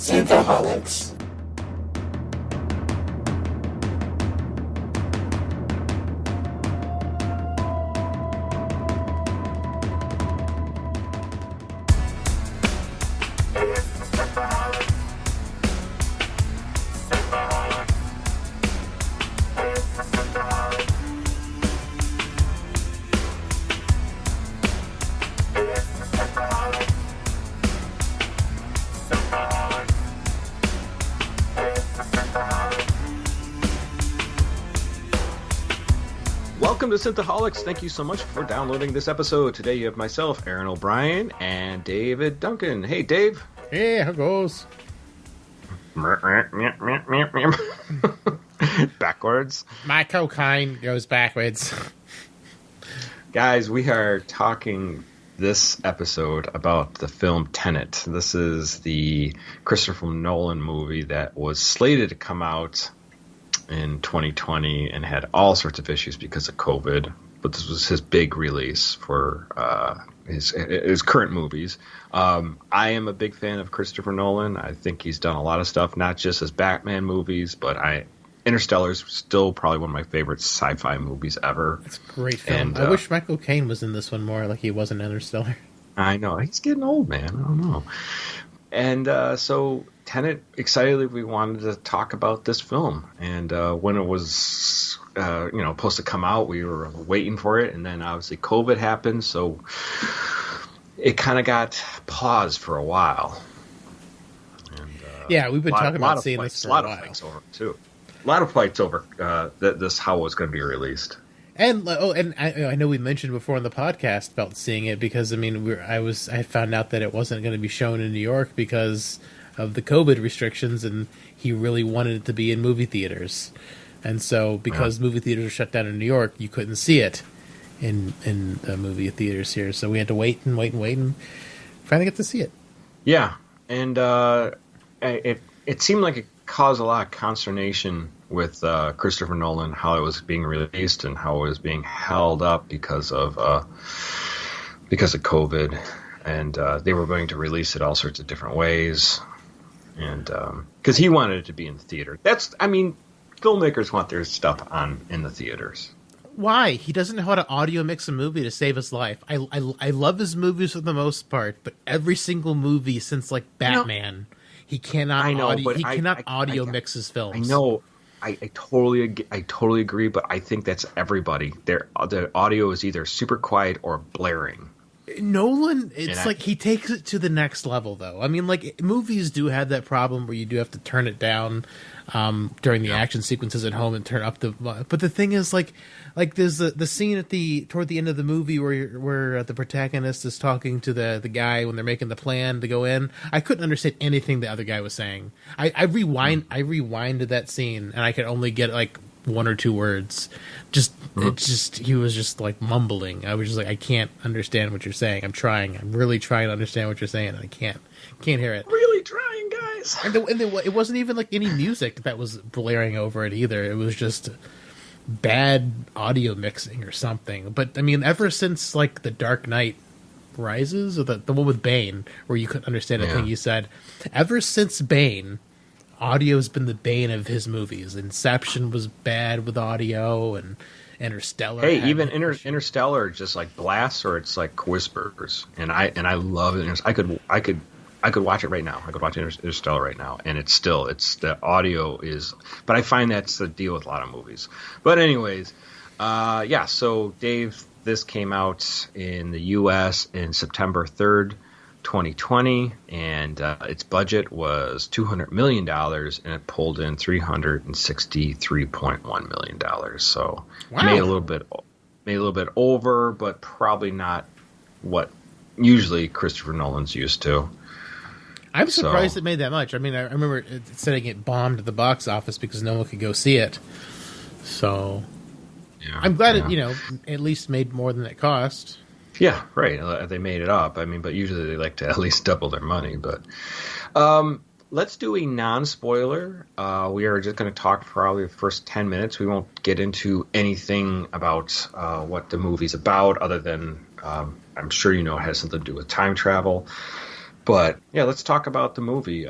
Synthaholics. Welcome to Synthaholics. Thank you so much for downloading this episode. Today you have myself, Aaron O'Brien, and David Duncan. Hey, Dave. Hey, how goes? Backwards. My cocaine goes backwards. Guys, we are talking this episode about the film Tenet. This is the Christopher Nolan movie that was slated to come out in 2020 and had all sorts of issues because of COVID, but this was his big release for his current movies. I am a big fan of Christopher Nolan. I think he's done a lot of stuff, not just his Batman movies, but Interstellar is still probably one of my favorite sci-fi movies ever. It's a great film. And, I wish Michael Caine was in this one more, like he was in Interstellar. I know. He's getting old, man. I don't know. And so Tenet, excitedly, we wanted to talk about this film. And when it was, supposed to come out, we were waiting for it. And then obviously COVID happened, so it kind of got paused for a while. And, yeah, we've been talking about seeing this for a while. A lot of fights over, too. A lot of fights over how it was going to be released. And I know we mentioned before on the podcast about seeing it because I found out that it wasn't going to be shown in New York because of the COVID restrictions, and he really wanted it to be in movie theaters. And so, because movie theaters are shut down in New York, you couldn't see it in the movie theaters here. So we had to wait and finally get to see it. Yeah, and it seemed like it caused a lot of consternation with Christopher Nolan, how it was being released and how it was being held up because of COVID, and they were going to release it all sorts of different ways, and because he wanted it to be in the theater. Filmmakers want their stuff in the theaters. Why? He doesn't know how to audio mix a movie to save his life. I love his movies for the most part, but every single movie since like Batman, he cannot audio mix his films. I know. I totally agree, but I think that's everybody. The audio is either super quiet or blaring. Nolan, he takes it to the next level, though. I mean, like, movies do have that problem where you do have to turn it down during the action sequences at home and turn up the. But the thing is, like there's the scene toward the end of the movie where the protagonist is talking to the guy when they're making the plan to go in. I couldn't understand anything the other guy was saying. I rewinded that scene and I could only get like one or two words. He was just like mumbling. I was just like, I can't understand what you're saying. I'm really trying to understand what you're saying, and I can't hear it. Really trying, guys. And it wasn't even like any music that was blaring over it either. It was just bad audio mixing or something. But I mean, ever since like The Dark Knight Rises, or the one with Bane, where you couldn't understand a thing you said, ever since Bane, audio's been the bane of his movies. Inception was bad with audio, and Interstellar. Hey, even Interstellar just like blasts, or it's like whispers, and I love it. I could watch it right now. I could watch Interstellar right now, and it's the audio is. But I find that's the deal with a lot of movies. But anyways, So Dave, this came out in the U.S. in September 3rd. 2020, and its budget was $200 million, and it pulled in $363.1 million. So made a little bit over, but probably not what usually Christopher Nolan's used to. I'm surprised it made that much. I mean, I remember it saying it bombed at the box office because no one could go see it. So I'm glad it at least made more than it cost. Yeah, right. They made it up. I mean, but usually they like to at least double their money. But let's do a non-spoiler. We are just going to talk probably the first 10 minutes. We won't get into anything about what the movie's about, other than I'm sure it has something to do with time travel. But yeah, let's talk about the movie.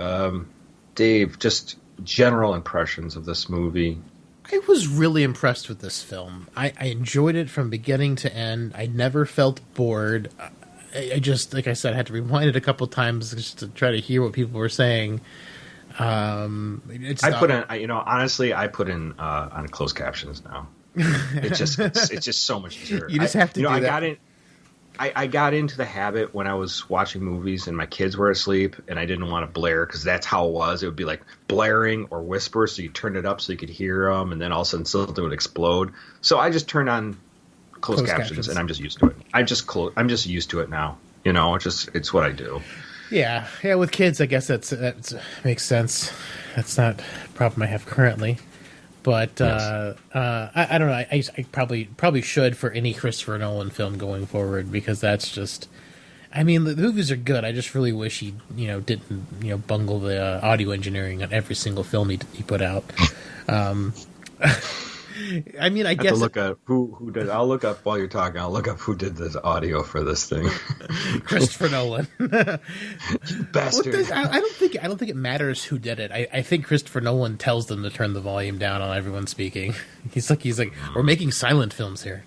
Dave, just general impressions of this movie. I was really impressed with this film. I enjoyed it from beginning to end. I never felt bored. I just, like I said, I had to rewind it a couple times just to try to hear what people were saying. Honestly, I put in on closed captions now. It's just so much easier. You just have to do that. I got into the habit when I was watching movies and my kids were asleep and I didn't want to blare because that's how it was. It would be like blaring or whisper, so you turned it up so you could hear them, and then all of a sudden something would explode. So I just turned on closed captions, and I'm just used to it. I'm just used to it now. It's what I do. Yeah. With kids, I guess that makes sense. That's not a problem I have currently. But yes. I don't know. I probably should for any Christopher Nolan film going forward, because that's just. I mean, the movies are good. I just really wish he didn't bungle the audio engineering on every single film he put out. I mean, I guess to look up who did. I'll look up while you're talking. I'll look up who did this audio for this thing. Christopher Nolan. You bastard! I don't think it matters who did it. I think Christopher Nolan tells them to turn the volume down on everyone speaking. He's like, we're making silent films here.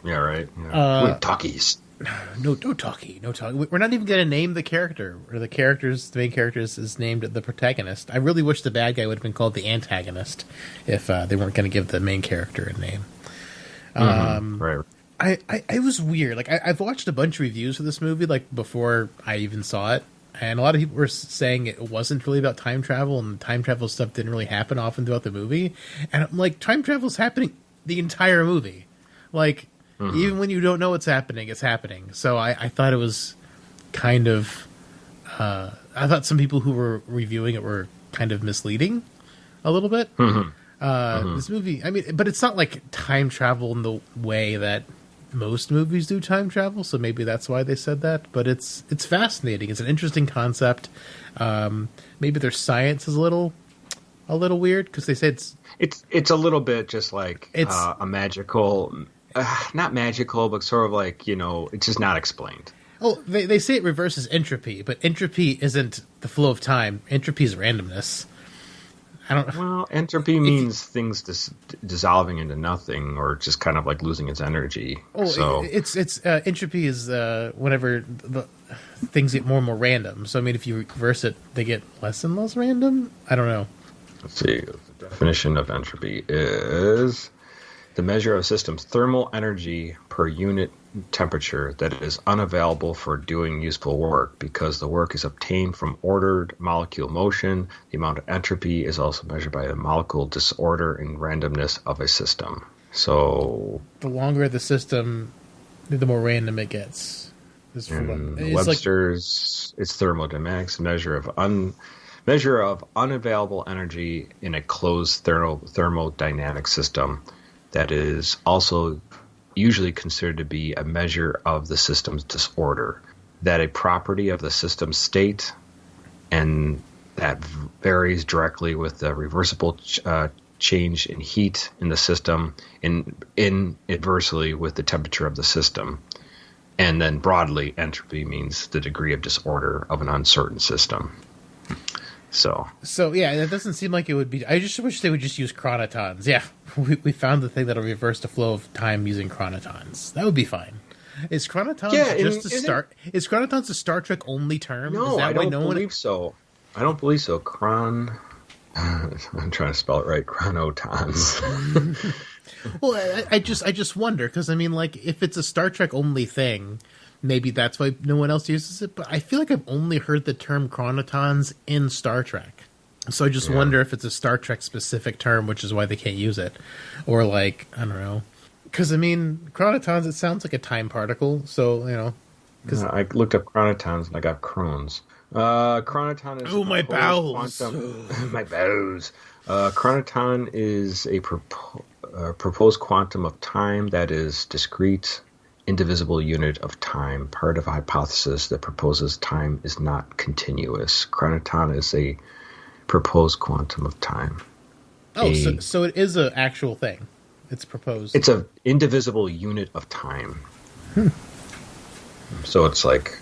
Yeah, right. Yeah. We're talkies. No talkie. We're not even going to name the character. Or the main character is named the protagonist. I really wish the bad guy would have been called the antagonist if they weren't going to give the main character a name. Right. I was weird. Like I've watched a bunch of reviews for this movie, like before I even saw it, and a lot of people were saying it wasn't really about time travel, and time travel stuff didn't really happen often throughout the movie. And I'm like, time travel's happening the entire movie, like. Mm-hmm. Even when you don't know what's happening, it's happening. So I thought it was kind of... I thought some people who were reviewing it were kind of misleading a little bit. This movie, I mean, but it's not like time travel in the way that most movies do time travel, so maybe that's why they said that. But it's fascinating. It's an interesting concept. Maybe their science is a little weird, because they say it's a little bit just like a magical... not magical, but sort of like, it's just not explained. Oh, they say it reverses entropy, but entropy isn't the flow of time. Entropy is randomness. Well, entropy means things dissolving into nothing, or just kind of like losing its energy. Oh, so it's entropy is whenever the things get more and more random. So I mean, if you reverse it, they get less and less random. I don't know. Let's see. The definition of entropy is the measure of a system's thermal energy per unit temperature that is unavailable for doing useful work, because the work is obtained from ordered molecule motion. The amount of entropy is also measured by the molecule disorder and randomness of a system. So the longer the system, the more random it gets. In Webster's, it's thermodynamics, measure of unavailable energy in a closed thermodynamic system. That is also usually considered to be a measure of the system's disorder, that a property of the system's state, and that varies directly with the reversible change in heat in the system, in adversely with the temperature of the system. And then broadly, entropy means the degree of disorder of an uncertain system. So yeah, that doesn't seem like it would be. I just wish they would just use chronotons. Yeah, we found the thing that'll reverse the flow of time using chronotons. That would be fine. Is chronotons Is chronotons a Star Trek only term? No, I don't believe so. I don't believe so. I'm trying to spell it right. Chronotons. Well, I just wonder, because I mean, like, if it's a Star Trek only thing, maybe that's why no one else uses it, but I feel like I've only heard the term chronotons in Star Trek. So I just wonder if it's a Star Trek specific term, which is why they can't use it. Or like, I don't know. Because, I mean, chronotons, it sounds like a time particle, so, I looked up chronotons and I got Crohn's. Chronoton is... Oh, my bowels. My bowels. Chronoton is a proposed quantum of time that is discrete, indivisible unit of time, part of a hypothesis that proposes time is not continuous. Chronoton is a proposed quantum of time. Oh, so it is an actual thing. It's proposed. It's an indivisible unit of time. So it's like,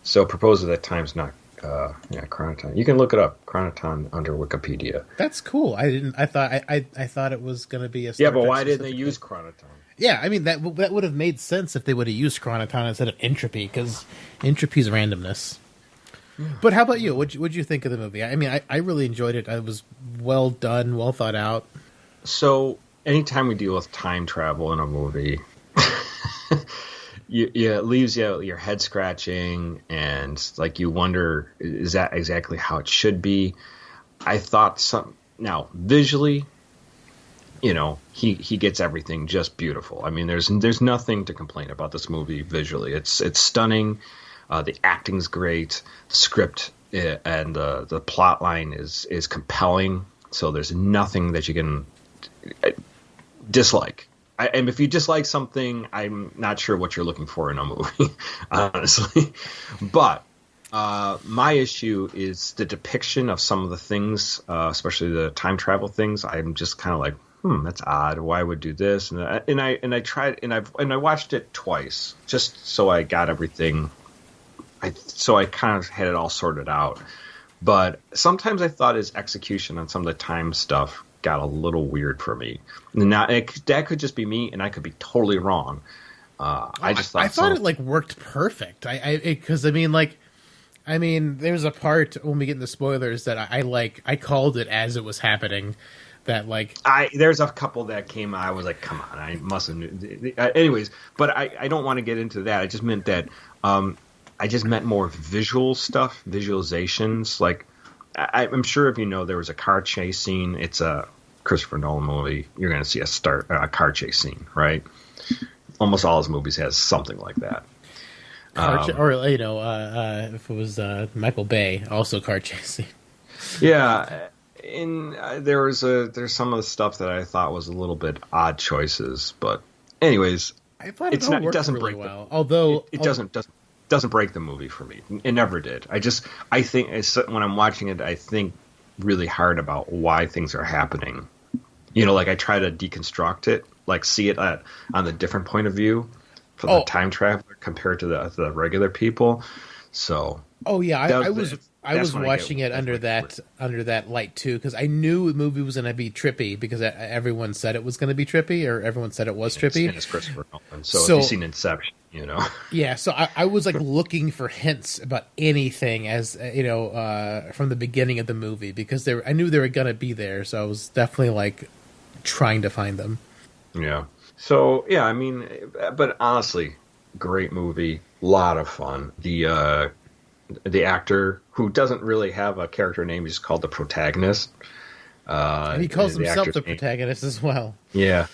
So it proposes that time's not Yeah, Chronoton. You can look it up. Chronoton under Wikipedia. That's cool. I thought it was going to be a Yeah, Star but Trek why didn't they specific use thing. Chronoton? Yeah, I mean that would have made sense if they would have used Chronoton instead of entropy, because entropy's randomness. But how about you? What'd you think of the movie? I mean, I really enjoyed it. It was well done, well thought out. So, anytime we deal with time travel in a movie, it leaves you your head scratching, and like you wonder, is that exactly how it should be? I thought now visually, he gets everything just beautiful. I mean, there's nothing to complain about this movie visually. It's stunning. The acting's great. The script and the plot line is compelling. So there's nothing that you can dislike. And if you dislike something, I'm not sure what you're looking for in a movie, honestly. But my issue is the depiction of some of the things, especially the time travel things. I'm just kind of like, that's odd. Why would do this? And I tried, and I watched it twice just so I got everything. So I kind of had it all sorted out. But sometimes I thought his execution on some of the time stuff got a little weird for me. Now that could just be me, and I could be totally wrong. I thought it like worked perfect. Because I mean, there's a part when we get into spoilers that I called it as it was happening. That there's a couple that came out. I was like, come on, I mustn't. Anyways, but I don't want to get into that. I just meant that. I just meant more visual stuff, visualizations. Like, I'm sure if there was a car chase scene, it's a Christopher Nolan movie, you're going to see a car chase scene, right? Almost all his movies has something like that. If it was Michael Bay, also car chase scene. Yeah, and there's some of the stuff that I thought was a little bit odd choices, but anyways, I thought it doesn't really break well. It doesn't break the movie for me. It never did. I think when I'm watching it, I think really hard about why things are happening. Like I try to deconstruct it, like see it on the different point of view for the time traveler compared to the regular people. So. Oh yeah, I was watching it under that light too, because I knew the movie was going to be trippy because everyone said it was going to be trippy, or everyone said it was trippy. And it's Christopher Nolan, so if you've seen Inception, Yeah, so I was like looking for hints about anything as from the beginning of the movie, because I knew they were going to be there, so I was definitely like trying to find them. Yeah. So yeah, I mean, but honestly, great movie, lot of fun. The actor, who doesn't really have a character name, he's called the protagonist. And he calls himself the protagonist as well. Yeah.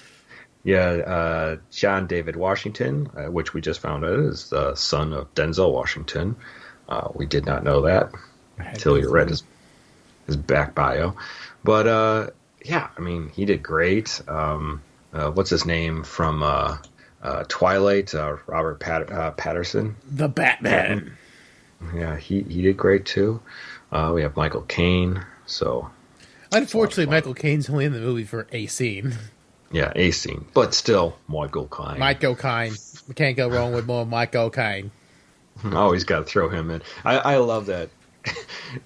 John David Washington, which we just found out is the son of Denzel Washington. We did not know that until you read his back bio. But yeah, I mean, he did great. What's his name from Twilight? Robert Patterson, the Batman. Yeah, he did great too. We have Michael Caine. So, unfortunately, Michael Caine's only in the movie for a scene. Yeah, a scene, but still, Michael Caine. Michael Caine. We can't go wrong with more Michael Caine. Always got to throw him in. I love that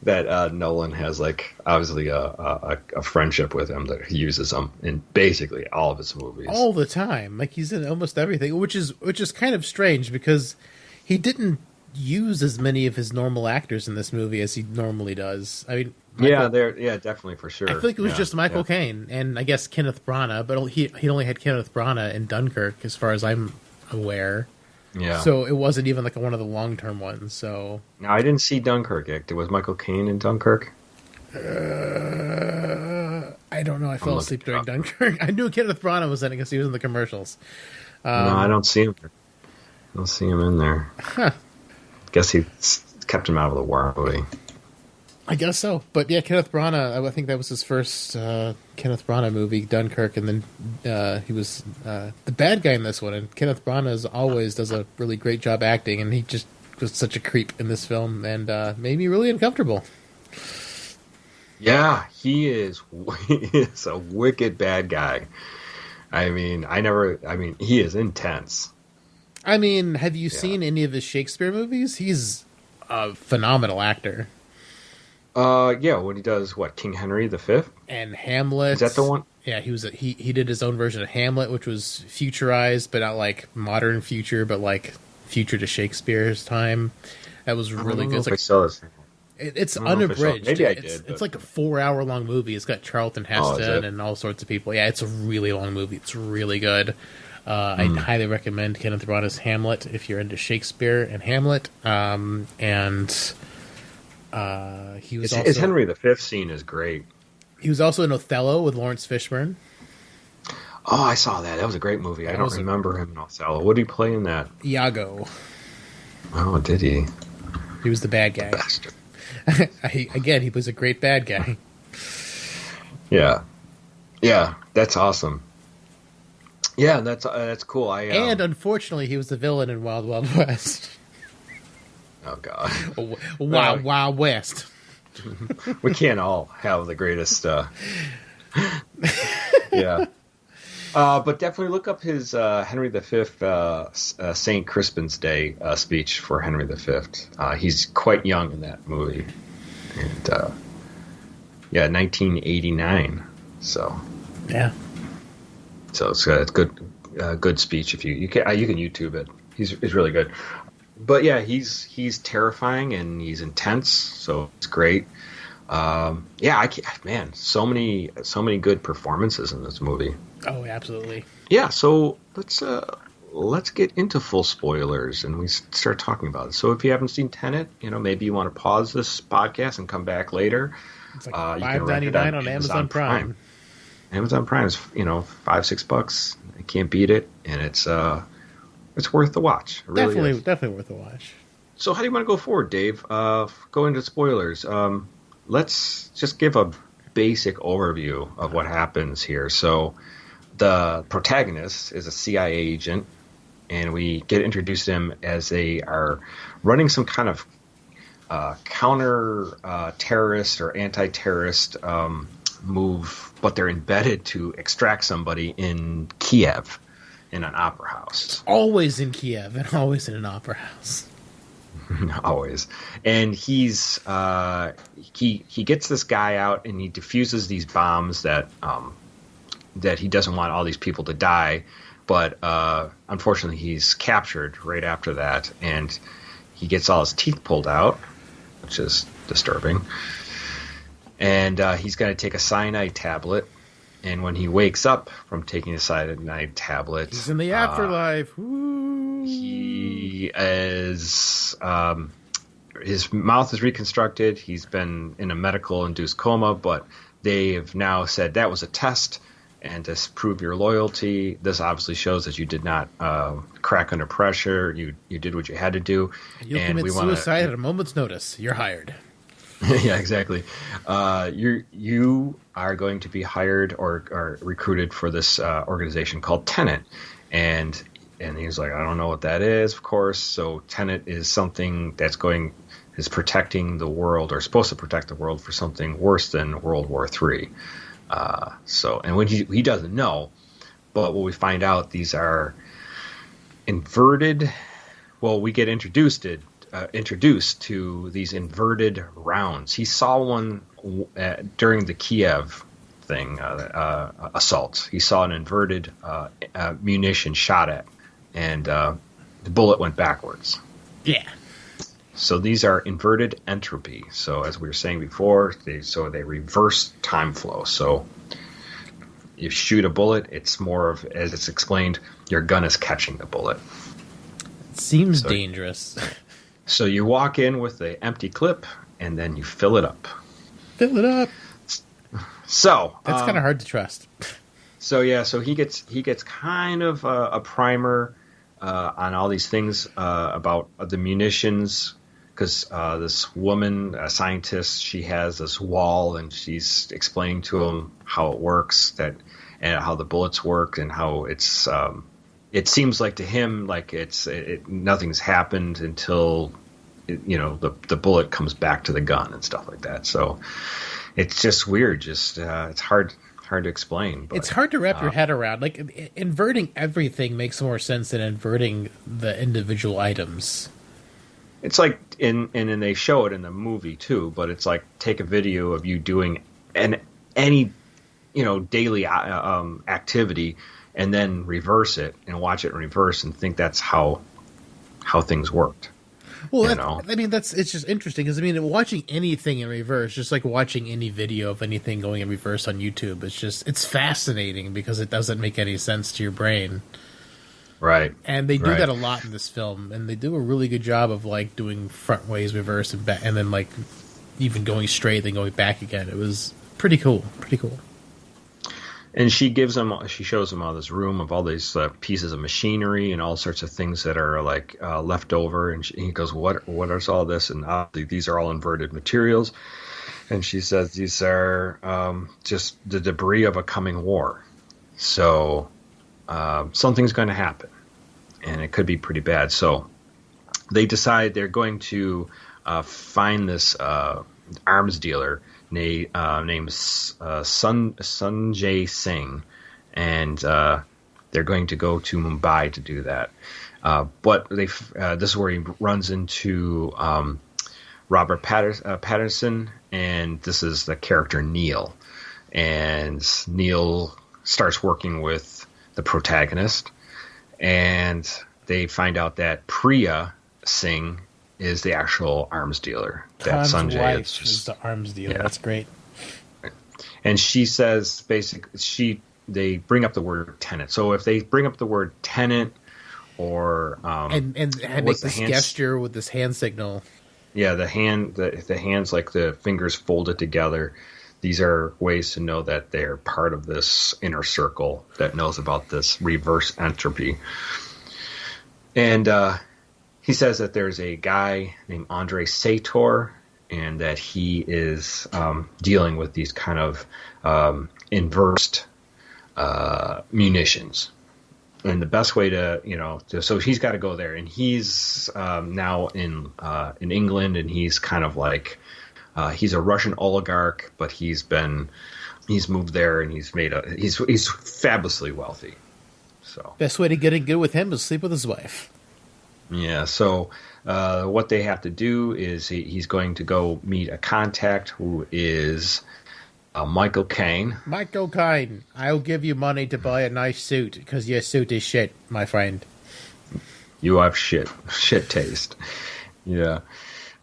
that Nolan has like obviously a friendship with him, that he uses him in basically all of his movies all the time. Like he's in almost everything, which is kind of strange because he didn't use as many of his normal actors in this movie as he normally does. I mean, definitely, for sure. I feel like it was just Michael Caine and I guess Kenneth Branagh, but he only had Kenneth Branagh in Dunkirk, as far as I'm aware. Yeah. So it wasn't even like one of the long-term ones. So now I didn't see Dunkirk yet. Was Michael Caine in Dunkirk? I don't know. I fell asleep during Dunkirk. I knew Kenneth Branagh was in it because he was in the commercials. No, I don't see him. I don't see him in there. Huh. Guess he kept him out of the war movie. I guess so. But yeah, Kenneth Branagh, I think that was his first Kenneth Branagh movie, Dunkirk, and then he was the bad guy in this one. And Kenneth Branagh always does a really great job acting, and he just was such a creep in this film and made me really uncomfortable. Yeah, he is a wicked bad guy. I mean, he is intense. I mean, have you seen any of his Shakespeare movies? He's a phenomenal actor. Yeah, when he does King Henry V and Hamlet. Is that the one? Yeah, he did his own version of Hamlet, which was futurized, but not like modern future, but like future to Shakespeare's time. That was really good. It's unabridged. Maybe I did. It's like a 4-hour long movie. It's got Charlton Heston and all sorts of people. Yeah, it's a really long movie. It's really good. I highly recommend Kenneth Branagh's Hamlet if you're into Shakespeare and Hamlet. He was also, his Henry V scene is great. He was also in Othello with Lawrence Fishburne. Oh, I saw that. That was a great movie. I don't remember him in Othello. What did he play in that? Iago. Oh, did he? He was the bad guy. Bastard. He was a great bad guy. Yeah. Yeah, that's awesome. Yeah, that's cool. And unfortunately, he was the villain in Wild Wild West. Oh, God. Wild West. We can't all have the greatest... Yeah. But definitely look up his Henry V St. Crispin's Day speech for Henry V. He's quite young in that movie. And, 1989. So... Yeah. So it's good speech. If you can YouTube it. He's really good. But yeah, he's terrifying and he's intense. So it's great. So many good performances in this movie. Oh, absolutely. Yeah. So let's get into full spoilers and we start talking about it. So if you haven't seen Tenet, maybe you want to pause this podcast and come back later. It's like $5.99 on Amazon Prime. Amazon Prime is, $5-6. I can't beat it, and it's worth the watch. It really is. Definitely worth the watch. So, how do you want to go forward, Dave? Go into spoilers. Let's just give a basic overview of what happens here. So, the protagonist is a CIA agent, and we get introduced to him as they are running some kind of counter terrorist or anti-terrorist move, but they're embedded to extract somebody in Kiev in an opera house. It's always in Kiev and always in an opera house. Always. And he's he gets this guy out and he defuses these bombs that he doesn't want all these people to die, but unfortunately he's captured right after that, and he gets all his teeth pulled out, which is disturbing. And he's going to take a cyanide tablet. And when he wakes up from taking a cyanide tablet... He's in the afterlife. He is... his mouth is reconstructed. He's been in a medical-induced coma, but they have now said that was a test. And to prove your loyalty, this obviously shows that you did not crack under pressure. You did what you had to do. You'll commit suicide at a moment's notice. You're hired. Yeah, exactly. You are going to be hired or recruited for this organization called Tenet, and he's like, I don't know what that is, of course. So Tenet is something is protecting the world, or supposed to protect the world for something worse than World War III. And when he doesn't know, but what we find out, these are inverted. Well, we get introduced to these inverted rounds. He saw one during the Kiev thing, assault. He saw an inverted munition shot at, and the bullet went backwards. Yeah. So these are inverted entropy. So as we were saying before, they reverse time flow. So you shoot a bullet, it's more of, as it's explained, your gun is catching the bullet. It seems dangerous. So you walk in with an empty clip, and then you fill it up. Fill it up. So that's kind of hard to trust. So he gets kind of a primer on all these things about the munitions, because this woman, a scientist, she has this wall, and she's explaining to him how it works, and how the bullets work, and how it's. It seems like to him like nothing's happened until the bullet comes back to the gun and stuff like that. So it's just weird. Just it's hard to explain. But, it's hard to wrap your head around. Like, inverting everything makes more sense than inverting the individual items. It's like and then they show it in the movie too, but it's like take a video of you doing any daily activity and then reverse it and watch it in reverse and think that's how things worked. Well, it's just interesting because watching anything in reverse, just like watching any video of anything going in reverse on YouTube, it's fascinating because it doesn't make any sense to your brain. Right. And they do that a lot in this film, and they do a really good job of like doing front ways, reverse, and back, and then like even going straight, then going back again. It was pretty cool. Pretty cool. And she shows him all this room of all these pieces of machinery and all sorts of things that are like left over. And he goes, "What is all this?" And these are all inverted materials. And she says these are just the debris of a coming war. So something's going to happen, and it could be pretty bad. So they decide they're going to find this arms dealer named Sanjay Singh, and they're going to go to Mumbai to do that. But this is where he runs into Robert Pattinson, and this is the character Neil. And Neil starts working with the protagonist, and they find out that Priya Singh is the actual arms dealer. That Sanjay wife is the arms dealer. Yeah. That's great. And she says, they bring up the word Tenet. So if they bring up the word Tenet, or and make this gesture with this hand signal. Yeah, the hands, like the fingers folded together. These are ways to know that they're part of this inner circle that knows about this reverse entropy. And he says that there's a guy named Andre Sator, and that he is dealing with these kind of inversed munitions. And the best way so he's got to go there, and he's now in England, and he's kind of like he's a Russian oligarch, but he's moved there, and he's fabulously wealthy. So best way to get in good with him is sleep with his wife. Yeah, so what they have to do is he's going to go meet a contact who is Michael Caine. Michael Caine, I'll give you money to buy a nice suit because your suit is shit, my friend. You have shit taste. Yeah.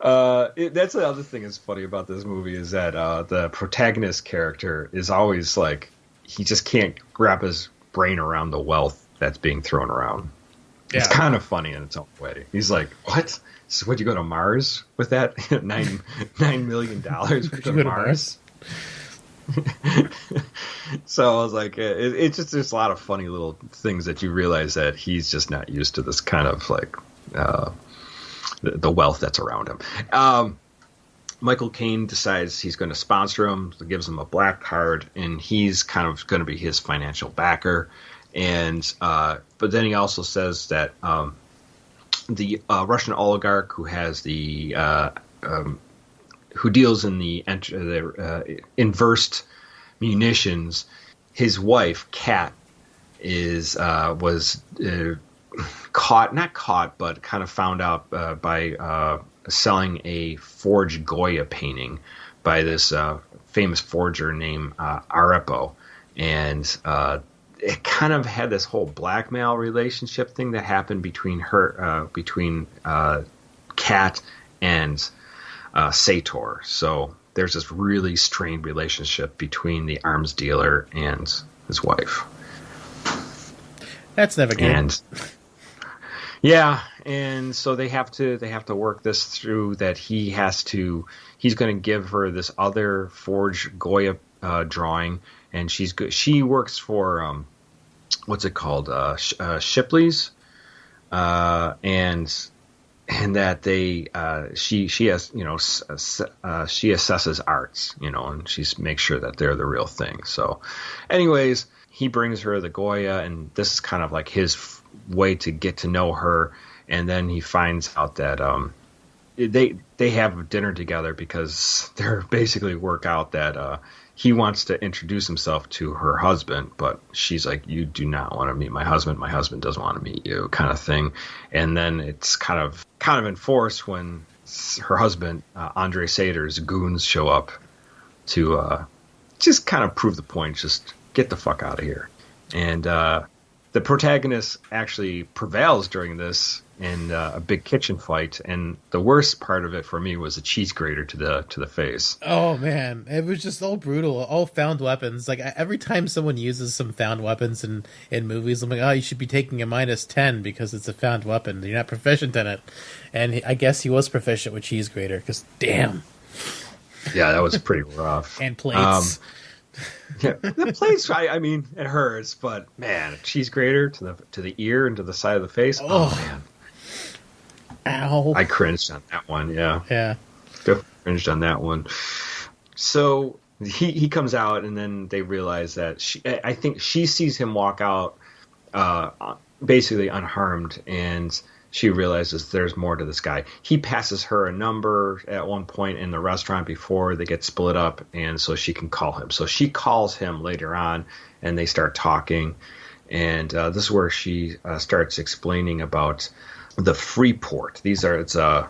That's the other thing that's funny about this movie is that the protagonist character is always like, he just can't wrap his brain around the wealth that's being thrown around. Yeah. It's kind of funny in its own way. He's like, "What? So would you go to Mars with that? $9 million to go to Mars?" So I was like, it's just there's a lot of funny little things that you realize that he's just not used to this kind of like the wealth that's around him. Michael Caine decides he's going to sponsor him, gives him a black card, and he's kind of going to be his financial backer. And but then he also says that the Russian oligarch who has who deals in the inversed munitions, his wife Kat was not caught, but kind of found out by selling a forged Goya painting by this famous forger named Arepo, and it kind of had this whole blackmail relationship thing that happened between Kat and Sator. So there's this really strained relationship between the arms dealer and his wife. That's never good. And yeah, and so they have to work this through, that he's going to give her this other forged Goya drawing, and she works for what's it called, Shipley's, and that they she has she assesses arts, and she makes sure that they're the real thing. So anyways, he brings her the Goya, and this is kind of like his way to get to know her. And then he finds out that they have dinner together because they're basically work out that he wants to introduce himself to her husband, but she's like, you do not want to meet my husband doesn't want to meet you, kind of thing. And then it's kind of enforced when her husband, Andre Sader's goons, show up to just kind of prove the point, just get the fuck out of here. And the protagonist actually prevails during this in a big kitchen fight, and the worst part of it for me was a cheese grater to the face. Oh man, it was just all brutal, all found weapons. Like every time someone uses some found weapons in movies, I'm like, oh, you should be taking a -10 because it's a found weapon. You're not proficient in it. And I guess he was proficient with cheese grater, because damn. Yeah, that was pretty rough. And plates. Yeah, the plates. I mean, it hurts, but man, a cheese grater to the ear and to the side of the face. Oh man. Ow. I cringed on that one, yeah. Yeah. Definitely cringed on that one. So he comes out, and then they realize that I think she sees him walk out basically unharmed, and she realizes there's more to this guy. He passes her a number at one point in the restaurant before they get split up, and so she can call him. So she calls him later on, and they start talking. And this is where she starts explaining about the Freeport. It's a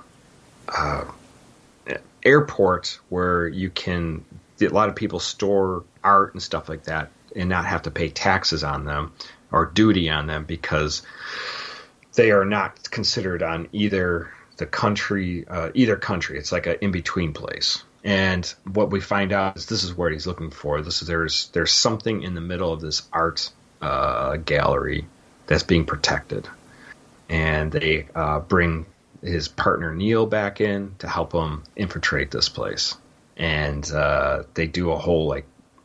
airport where a lot of people store art and stuff like that and not have to pay taxes on them or duty on them because they are not considered on either country. It's like an in-between place. And what we find out is this is what he's looking for. There's something in the middle of this art gallery that's being protected. And they bring his partner Neil back in to help him infiltrate this place. And they do a whole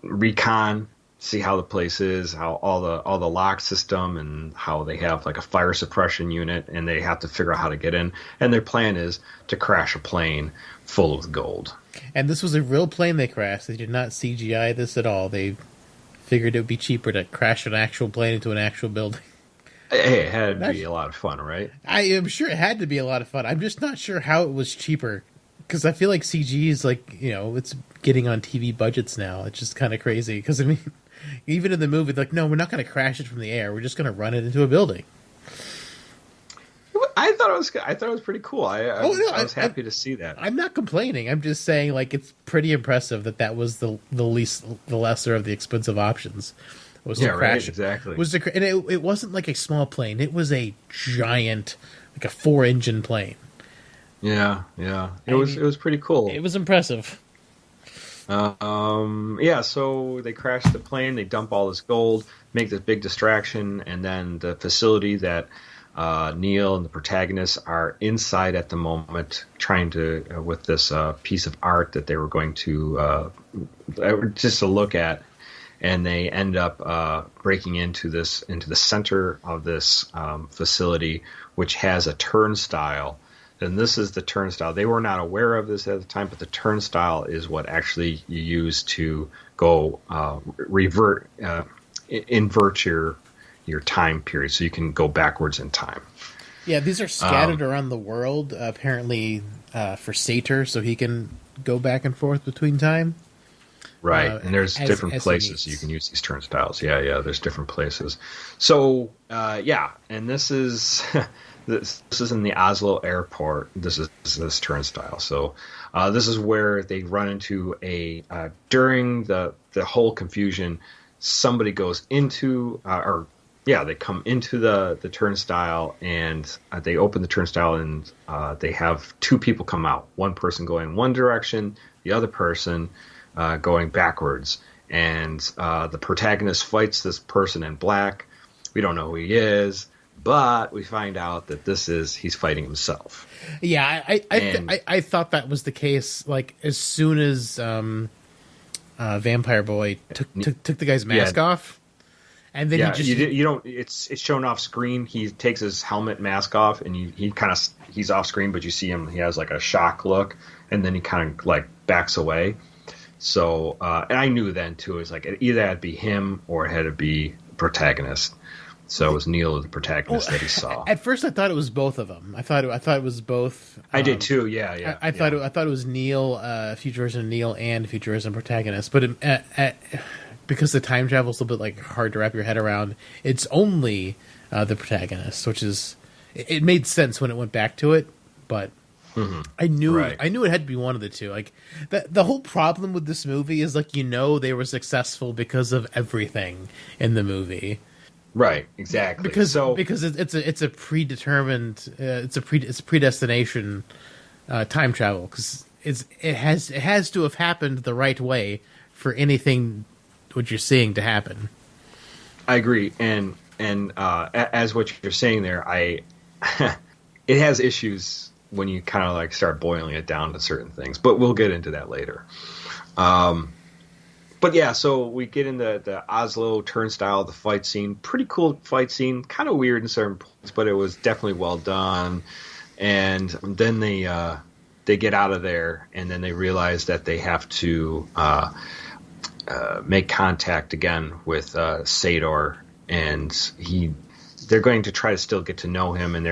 recon, see how the place is, how all the lock system, and how they have a fire suppression unit, and they have to figure out how to get in. And their plan is to crash a plane full of gold. And this was a real plane they crashed. They did not CGI this at all. They figured it would be cheaper to crash an actual plane into an actual building. Hey, it had to be a lot of fun, right? I am sure it had to be a lot of fun. I'm just not sure how it was cheaper, because I feel like CG is it's getting on TV budgets now. It's just kind of crazy. Because even in the movie, no, we're not going to crash it from the air. We're just going to run it into a building. I thought it was pretty cool. I was happy to see that. I'm not complaining. I'm just saying it's pretty impressive that was the lesser of the expensive options. Was to crash. Right, exactly. And it wasn't like a small plane. It was a giant, a 4-engine plane. Yeah. It was pretty cool. It was impressive. So they crash the plane, they dump all this gold, make this big distraction, and then the facility that Neil and the protagonist are inside at the moment, trying to with this piece of art that they were going to just to look at. And they end up breaking into the center of this facility, which has a turnstile. And this is the turnstile. They were not aware of this at the time, but the turnstile is what actually you use to go invert your time period, so you can go backwards in time. Yeah, these are scattered around the world, apparently for Sator, so he can go back and forth between time. Right, and there's different places you can use these turnstiles. Yeah, there's different places. So, and this is this is in the Oslo airport. This is this turnstile. So, this is where they run into during the whole confusion. Somebody goes into they come into the turnstile, and they open the turnstile, and they have two people come out. One person going one direction, the other person going backwards, and the protagonist fights this person in black. We don't know who he is, but we find out that he's fighting himself. Yeah, I thought that was the case. As soon as Vampire Boy took the guy's mask off, and then it's shown off screen. He takes his helmet mask off, and he's off screen, but you see him. He has a shock look, and then he kind of backs away. So, and I knew then too, it's either it had to be him or it had to be protagonist. So it was Neil, the protagonist, that he saw. At first, I thought it was both of them. I thought it was both. I did too. Yeah. I thought it was Neil, future version of Neil, and future version protagonist. But because the time travel is a little bit like hard to wrap your head around, it's only the protagonist, which is it made sense when it went back to it. But I knew it had to be one of the two. Like the whole problem with this movie is like they were successful because of everything in the movie. Right, exactly. Because it's a predetermined it's a predestination time travel because it has to have happened the right way for anything what you're seeing to happen. I agree, and as what you're saying there, it has issues when you kind of like start boiling it down to certain things, but we'll get into that later. But yeah, so we get in the Oslo turnstile, the fight scene. Pretty cool fight scene. Kind of weird in certain points, but it was definitely well done. And then they get out of there, and then they realize that they have to make contact again with Sador, and they're going to try to still get to know him. And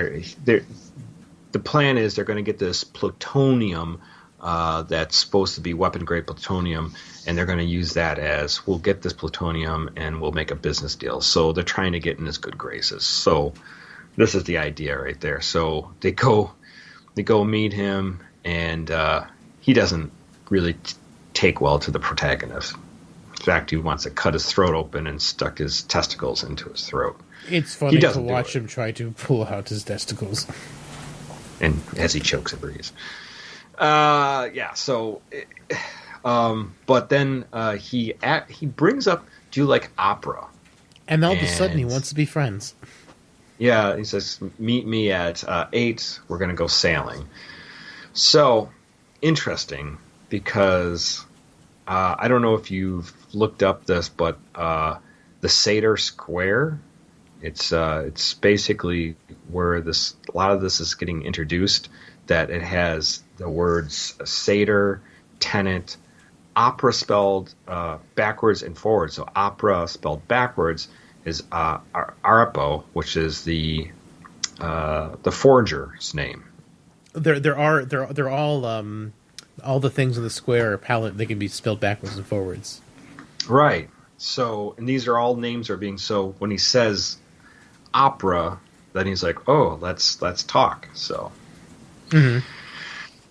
the plan is they're going to get this plutonium that's supposed to be weapon-grade plutonium, and they're going to use that as, we'll get this plutonium and we'll make a business deal. So they're trying to get in his good graces. So this is the idea right there. So they go meet him, and he doesn't really take well to the protagonist. In fact, he wants to cut his throat open and stuck his testicles into his throat. It's funny to watch him try to pull out his testicles. And as he chokes and breathes. But then he brings up, do you like opera? And all of a sudden he wants to be friends. Yeah, he says, meet me at 8, we're going to go sailing. So, interesting, because I don't know if you've looked up this, but the Seder Square, it's basically where a lot of this is getting introduced, that it has the words Seder, Tenet, opera spelled backwards and forwards. So opera spelled backwards is Arapo, which is the forger's name. They're all the things in the square palette. They can be spelled backwards and forwards. Right. So, and these are all names are being. So when he says opera, then he's like, oh, let's talk. So. Mm-hmm.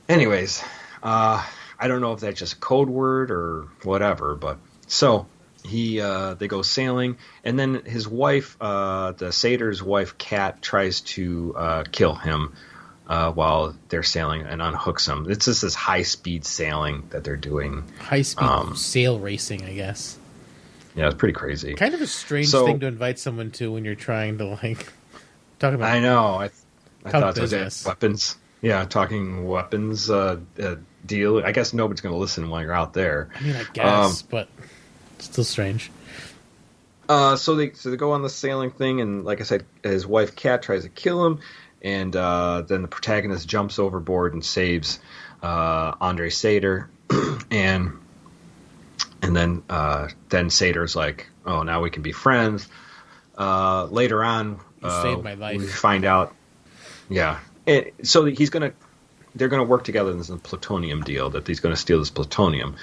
Anyways, I don't know if that's just a code word or whatever, but so they go sailing, and then his wife, the Seder's wife, Kat, tries to kill him while they're sailing and unhooks him. It's just this high-speed sailing that they're doing. High-speed sail racing, I guess. Yeah, it's pretty crazy. Kind of a strange thing to invite someone to when you're trying to talk about. I know. I thought business. Weapons. Yeah, talking weapons deal. I guess nobody's going to listen while you're out there. I mean, I guess, but still strange. So they go on the sailing thing, and like I said, his wife Kat tries to kill him, and then the protagonist jumps overboard and saves Andre Seder, and then Seder's like, oh, now we can be friends. Later on, you saved my life. We find out, yeah. So they're gonna work together in this plutonium deal, that he's gonna steal this plutonium.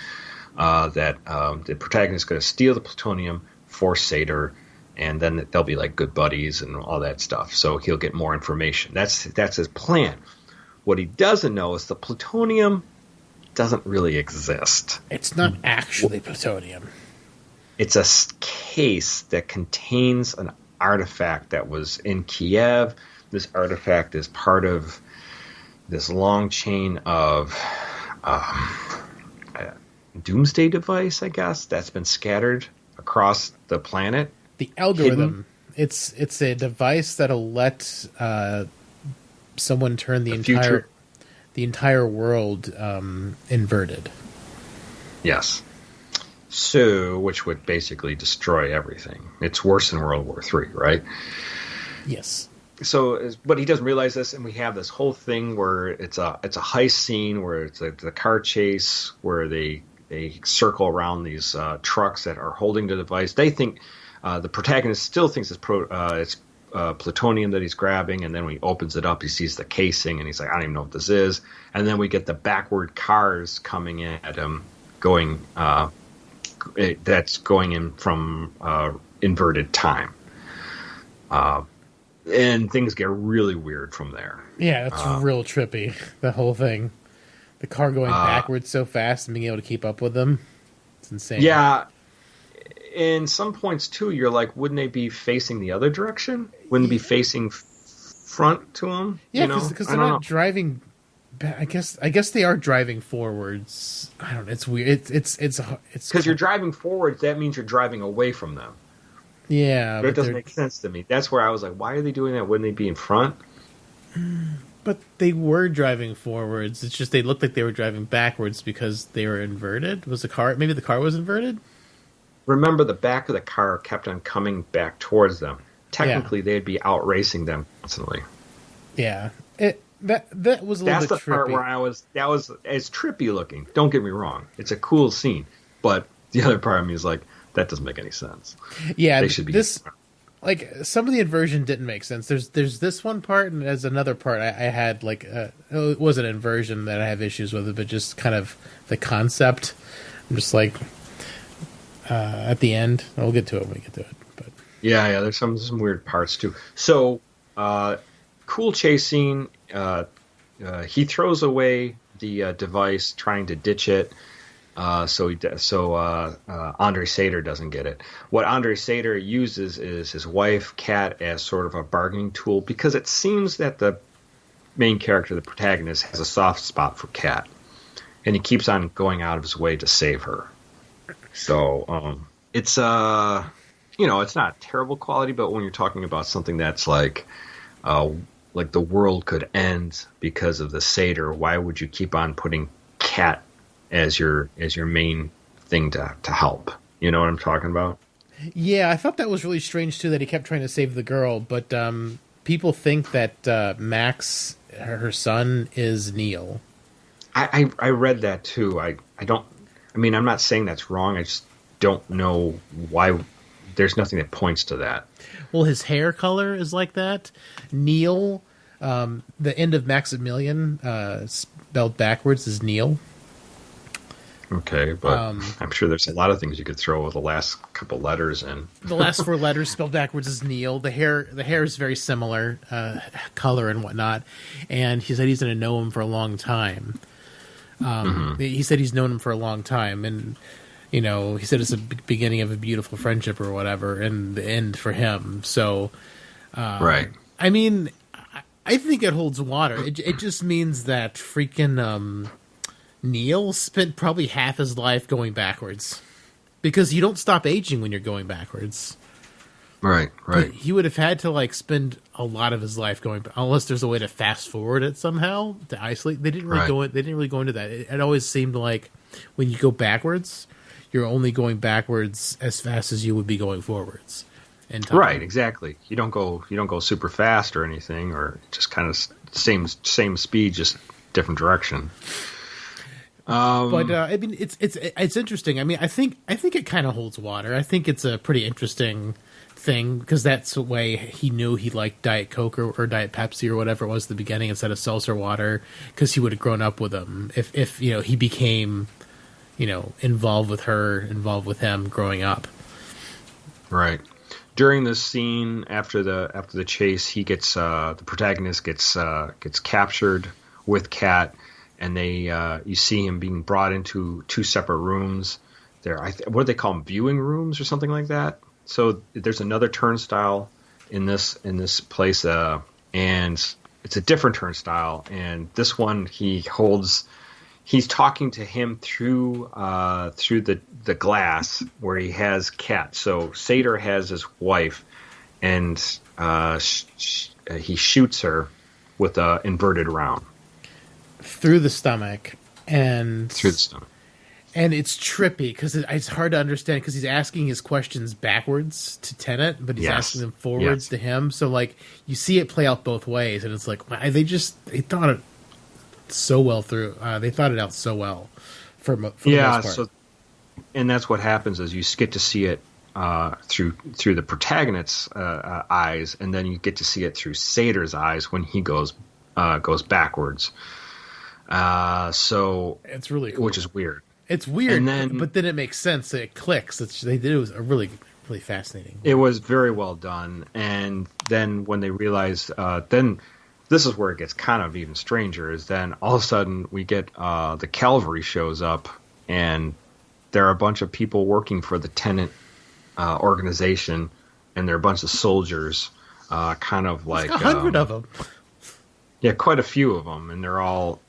That the protagonist is gonna steal the plutonium for Seder, and then they'll be like good buddies and all that stuff. So he'll get more information. That's his plan. What he doesn't know is the plutonium doesn't really exist. It's not actually plutonium. It's a case that contains an artifact that was in Kiev. This artifact is part of this long chain of doomsday device, I guess, that's been scattered across the planet. The algorithm. Hidden. It's a device that'll let someone turn the entire world inverted. Yes. So, which would basically destroy everything. It's worse than World War III, right? Yes. So, but he doesn't realize this, and we have this whole thing where it's a heist scene where it's the car chase where they circle around these trucks that are holding the device. They think The protagonist still thinks it's plutonium that he's grabbing, and then when he opens it up, he sees the casing, and he's like, I don't even know what this is. And then we get the backward cars coming in at him, that's going in from inverted time. And things get really weird from there. Yeah, it's real trippy, the whole thing. The car going backwards so fast and being able to keep up with them. It's insane. Yeah. In some points, too, you're like, wouldn't they be facing the other direction? Wouldn't they be facing front to them? Yeah, because they're not driving. I guess they are driving forwards. I don't know. It's weird. It's because you're driving forwards. That means you're driving away from them. Yeah, but it doesn't make sense to me. That's where I was like, why are they doing that? Wouldn't they be in front? But they were driving forwards. It's just they looked like they were driving backwards because they were inverted. Was the car? Maybe the car was inverted. Remember, the back of the car kept on coming back towards them. Technically, they'd be out racing them constantly. Yeah, that was a little bit trippy. That's the part where that was it's trippy looking. Don't get me wrong; it's a cool scene. But the other part of me is like, that doesn't make any sense. Yeah, they should be like some of the inversion didn't make sense. There's this one part, and there's another part I had like it wasn't inversion that I have issues with it, but just kind of the concept. I'm just like. At the end, we'll get to it when we get to it. But yeah, there's some weird parts too. So, cool chase scene. He throws away the device, trying to ditch it. So Andre Sator doesn't get it. What Andre Sator uses is his wife, Kat, as sort of a bargaining tool because it seems that the main character, the protagonist, has a soft spot for Kat, and he keeps on going out of his way to save her. So it's it's not terrible quality, but when you're talking about something that's like the world could end because of the Satyr, why would you keep on putting Kat as your main thing to help? You know what I'm talking about? Yeah, I thought that was really strange too that he kept trying to save the girl, but people think that Max, her son, is Neil. I read that too. I'm not saying that's wrong. I just don't know why. There's nothing that points to that. Well, his hair color is like that. Neil, the end of Maximilian, spelled backwards, is Neil. Okay, but I'm sure there's a lot of things you could throw with the last couple letters in. The last 4 letters spelled backwards is Neil. The hair is very similar, color and whatnot. And he said he's going to know him for a long time. He said he's known him for a long time, and he said it's the beginning of a beautiful friendship or whatever, and the end for him. So, right. I mean, I think it holds water. It just means that freaking Neil spent probably half his life going backwards, because you don't stop aging when you're going backwards. Right. But he would have had to spend a lot of his life going, unless there's a way to fast forward it somehow to isolate. They didn't really They didn't really go into that. It always seemed like when you go backwards, you're only going backwards as fast as you would be going forwards. Right, exactly. You don't go super fast or anything, or just kind of same speed, just different direction. But I mean, it's interesting. I mean, I think it kind of holds water. I think it's a pretty interesting thing, because that's the way he knew he liked Diet Coke or Diet Pepsi or whatever it was at the beginning instead of seltzer water, because he would have grown up with him if he became involved with him growing up. Right. During this scene, after the chase, he gets the protagonist gets captured with Kat, and you see him being brought into 2 separate rooms. What do they call them? Viewing rooms or something like that. So there's another turnstile in this place, and it's a different turnstile. And this one, he's talking to him through the glass where he has Kat. So Sator has his wife, and he shoots her with an inverted round through the stomach. And it's trippy because it's hard to understand, because he's asking his questions backwards to Tenet, but he's asking them forwards to him. So you see it play out both ways, and it's like they thought it so well through. They thought it out so well for the most part. And that's what happens is you get to see it through the protagonist's eyes, and then you get to see it through Sator's eyes when he goes backwards. So it's really cool. Which is weird. It's weird, but then it makes sense. It clicks. It was a really, really fascinating. It was very well done. And then when they realized, then this is where it gets kind of even stranger. Is then all of a sudden we get the cavalry shows up, and there are a bunch of people working for the Tenet organization, and they're a bunch of soldiers, kind of like 100 of them. Yeah, quite a few of them, and they're all,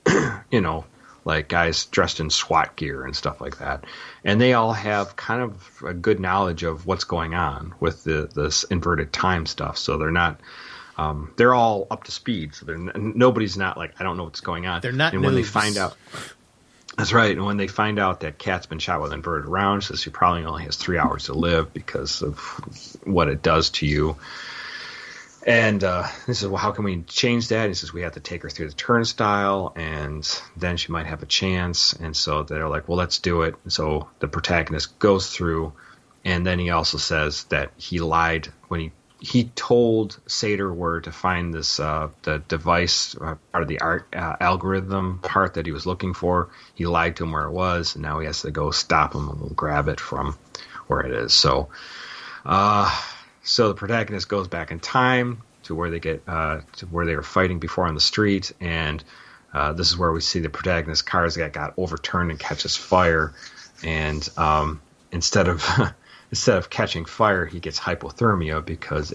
like guys dressed in SWAT gear and stuff like that. And they all have kind of a good knowledge of what's going on with this inverted time stuff. So they're not, they're all up to speed. So nobody's not like, I don't know what's going on. They're not And when they find out, that's right. And when they find out that Kat's been shot with an inverted round, says she probably only has 3 hours to live because of what it does to you. And he says, well, how can we change that? And he says, we have to take her through the turnstile, and then she might have a chance. And so they're like, well, let's do it. And so the protagonist goes through, and then he also says that he lied when he told Sator where to find this the device, part of the algorithm part that he was looking for. He lied to him where it was, and now he has to go stop him and grab it from where it is. So the protagonist goes back in time to where they get to where they were fighting before on the street, and this is where we see the protagonist's cars that got overturned and catches fire, and instead of catching fire, he gets hypothermia because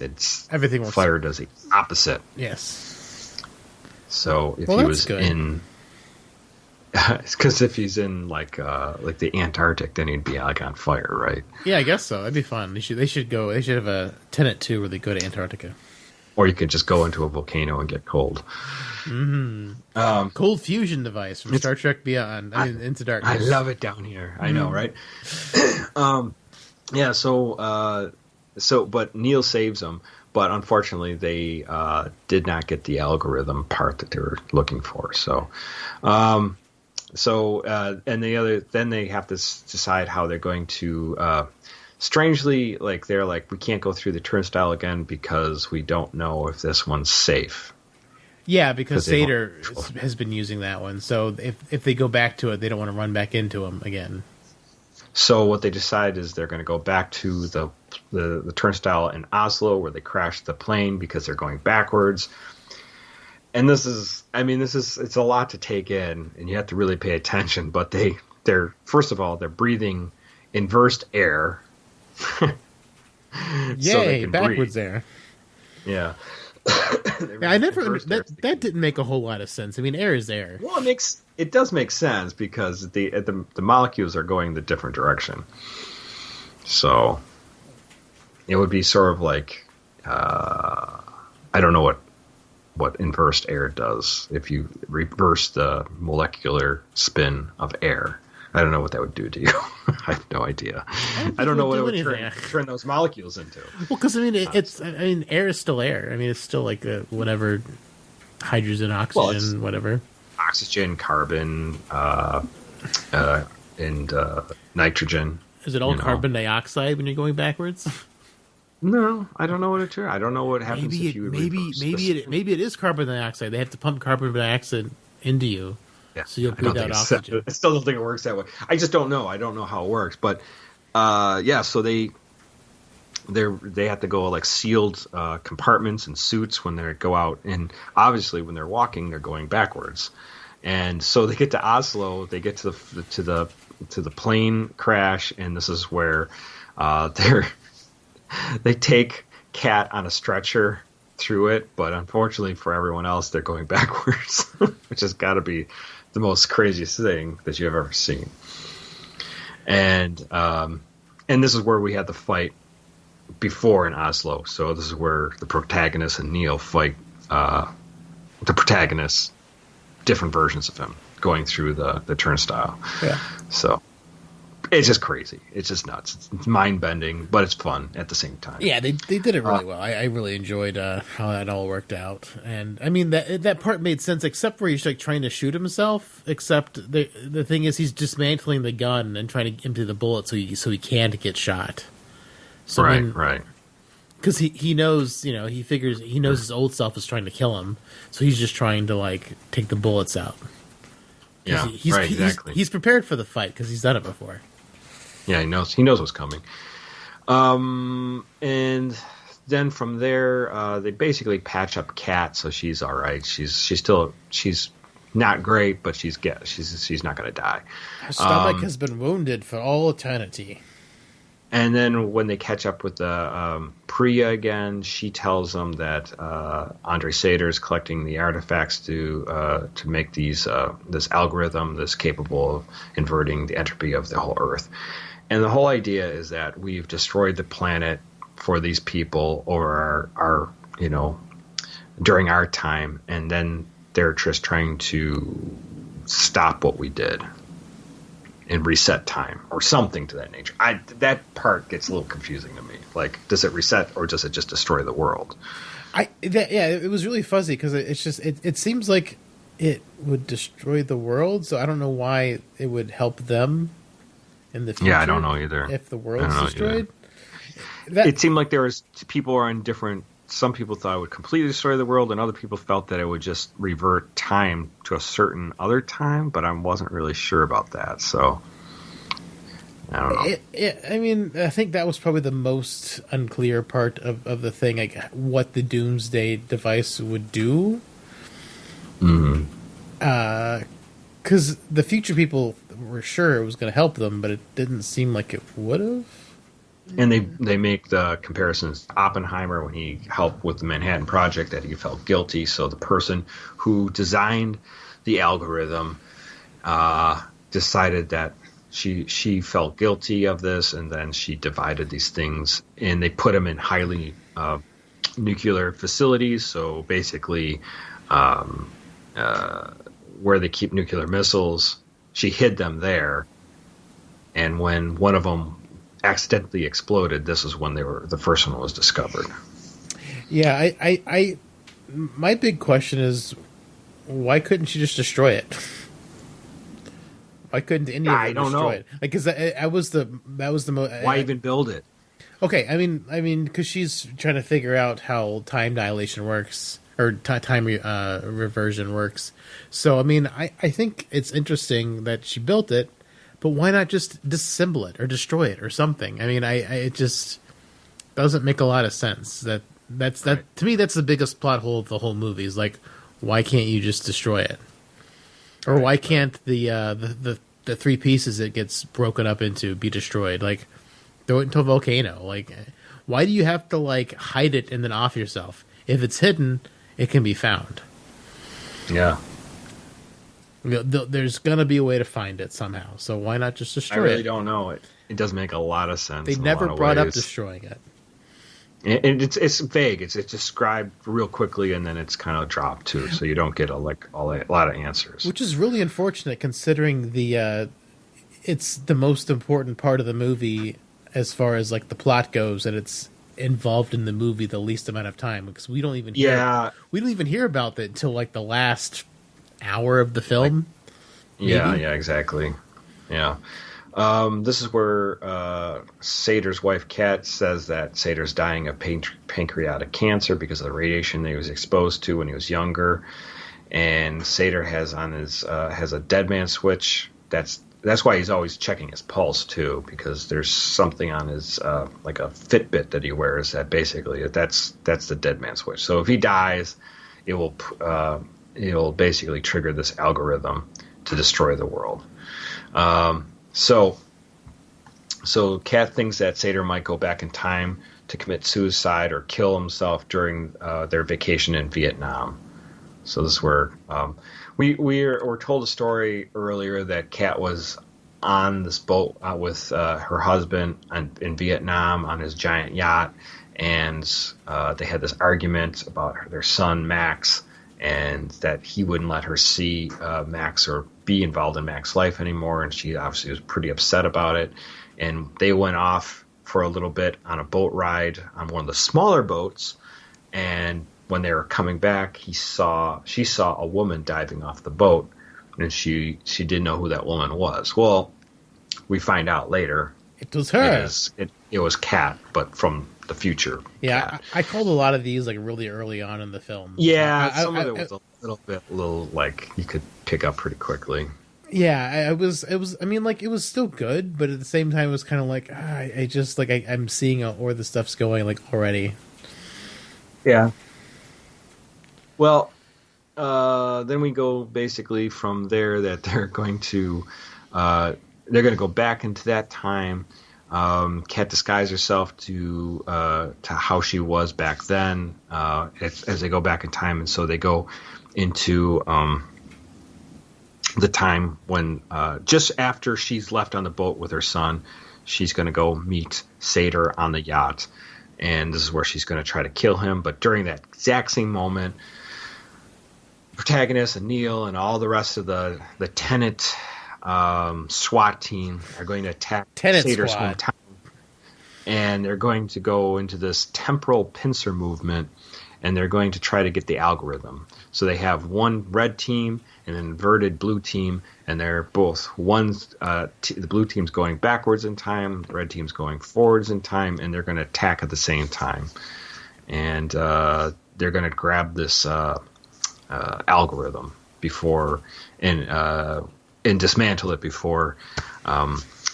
fire does the opposite. Yes. So if he was in, because if he's in like the Antarctic, then he'd be like on fire, right? Yeah, I guess so. That'd be fun. They should have a Tenet 2 where they go to Antarctica. Or you could just go into a volcano and get cold. Mm-hmm. Cold fusion device from Star Trek Beyond. Into Darkness. I love it down here. I know, right? Yeah. So, but Neil saves them. But unfortunately, they did not get the algorithm part that they were looking for. So. And then they have to decide how they're going to, strangely, like they're like, we can't go through the turnstile again because we don't know if this one's safe. Yeah, because Sator has been using that one. So if they go back to it, they don't want to run back into him again. So what they decide is they're going to go back to the turnstile in Oslo where they crashed the plane because they're going backwards. And it's a lot to take in, and you have to really pay attention. But they're first of all, they're breathing inversed air. Yay, backwards air. Yeah. I never that didn't make a whole lot of sense. I mean, air is air. Well, it does make sense because the molecules are going the different direction. So it would be sort of like I don't know what inversed air does if you reverse the molecular spin of air. I don't know what that would do to you. I have no idea. I don't know what it would turn those molecules into. Well, because air is still air. I mean, it's still like whatever hydrogen, oxygen, whatever. Oxygen, carbon, and nitrogen. Is it all carbon dioxide when you're going backwards? No, I don't know what it turns. I don't know what happens if you maybe it is carbon dioxide. They have to pump carbon dioxide into you. Yeah, so you'll breathe out oxygen. I still don't think it works that way. I just don't know. I don't know how it works. But so they have to go like sealed compartments and suits when they go out, and obviously when they're walking, they're going backwards. And so they get to Oslo. They get to the plane crash, and this is where they take Kat on a stretcher through it, but unfortunately for everyone else, they're going backwards, which has got to be the most craziest thing that you've ever seen. And this is where we had the fight before in Oslo. So this is where the protagonist and Neil fight the protagonist, different versions of him going through the turnstile. Yeah. So it's just crazy. It's just nuts. It's mind-bending, but it's fun at the same time. Yeah, they did it really well. I really enjoyed how that all worked out. And, I mean, that part made sense, except where he's like trying to shoot himself, except the thing is he's dismantling the gun and trying to empty the bullet so he can't get shot. So right, I mean, right. because he knows, he figures he knows his old self is trying to kill him, so he's just trying to like take the bullets out. Yeah, Right, exactly. He's prepared for the fight because he's done it before. Yeah, he knows what's coming. And then from there, they basically patch up Kat, so she's all right. She's not great, but she's not going to die. Her stomach has been wounded for all eternity. And then when they catch up with the Priya again, she tells them that Andre Sator is collecting the artifacts to make this algorithm that's capable of inverting the entropy of the whole Earth. And the whole idea is that we've destroyed the planet for these people over our during our time, and then they're just trying to stop what we did and reset time or something to that nature. That part gets a little confusing to me. Like, does it reset or does it just destroy the world? It was really fuzzy because it seems like it would destroy the world, so I don't know why it would help them in the future. Yeah, I don't know either. If the world's destroyed. It seemed like there was people are on different. Some people thought it would completely destroy the world, and other people felt that it would just revert time to a certain other time. But I wasn't really sure about that, so I don't know. I mean, I think that was probably the most unclear part of the thing, like what the Doomsday device would do. Mm-hmm. Because the future people were sure it was going to help them, but it didn't seem like it would have. And they make the comparisons to Oppenheimer when he helped with the Manhattan Project, that he felt guilty. So the person who designed the algorithm decided that she felt guilty of this, and then she divided these things, and they put them in highly nuclear facilities. So basically, where they keep nuclear missiles, she hid them there. And when one of them accidentally exploded, this is when the first one was discovered. Yeah, I my big question is, why couldn't she just destroy it? Why couldn't any of them destroy it? Like, because that was the most. Why even build it? Okay, I mean, because she's trying to figure out how time dilation works or time reversion works. So, I mean, I think it's interesting that she built it. But why not just disassemble it or destroy it or something? I mean, it just doesn't make a lot of sense. That's right. To me, that's the biggest plot hole of the whole movie. Is like, why can't you just destroy it? Or why can't the three pieces it gets broken up into be destroyed? Like, throw it into a volcano. Like, why do you have to like hide it and then off yourself? If it's hidden, it can be found. Yeah. There's gonna be a way to find it somehow, so why not just destroy it? I really don't know. It does make a lot of sense. They never brought up destroying it. And it's vague. It's described real quickly, and then it's kind of dropped too, so you don't get a lot of answers. Which is really unfortunate, considering it's the most important part of the movie as far as like the plot goes, and it's involved in the movie the least amount of time, because we don't even hear about it until like the last hour of the film. Yeah, exactly. Yeah. This is where Sator's wife, Kat, says that Sator's dying of pancreatic cancer because of the radiation that he was exposed to when he was younger. And Sator has has a dead man switch. That's why he's always checking his pulse too, because there's something on his like a Fitbit that he wears that basically that's the dead man switch. So if he dies, it'll basically trigger this algorithm to destroy the world. So Kat thinks that Sator might go back in time to commit suicide or kill himself during their vacation in Vietnam. So this is where we were told a story earlier that Kat was on this boat with her husband in Vietnam on his giant yacht, and they had this argument about their son Max, and that he wouldn't let her see Max or be involved in Max's life anymore, and she obviously was pretty upset about it. And they went off for a little bit on a boat ride on one of the smaller boats, and when they were coming back, she saw a woman diving off the boat, and she didn't know who that woman was. Well, we find out later It was her. It was Kat, but from the future. Yeah, I called a lot of these like really early on in the film. Yeah, some of it was a little like you could pick up pretty quickly. Yeah, it was. I mean, like it was still good, but at the same time, it was kind of like I just like I'm seeing where the stuff's going like already. Yeah. Well, then we go basically from there that they're going to go back into that time. Kat disguised herself to how she was back then as they go back in time, and so they go into the time when just after she's left on the boat with her son, she's going to go meet Sator on the yacht, and this is where she's going to try to kill him. But during that exact same moment, protagonist and Neil and all the rest of the Tenet SWAT team are going to attack Sator's hometown, and they're going to go into this temporal pincer movement, and they're going to try to get the algorithm. So they have one red team and an inverted blue team, and they're both the blue team's going backwards in time, the red team's going forwards in time, and they're going to attack at the same time. And they're going to grab this algorithm before and dismantle it before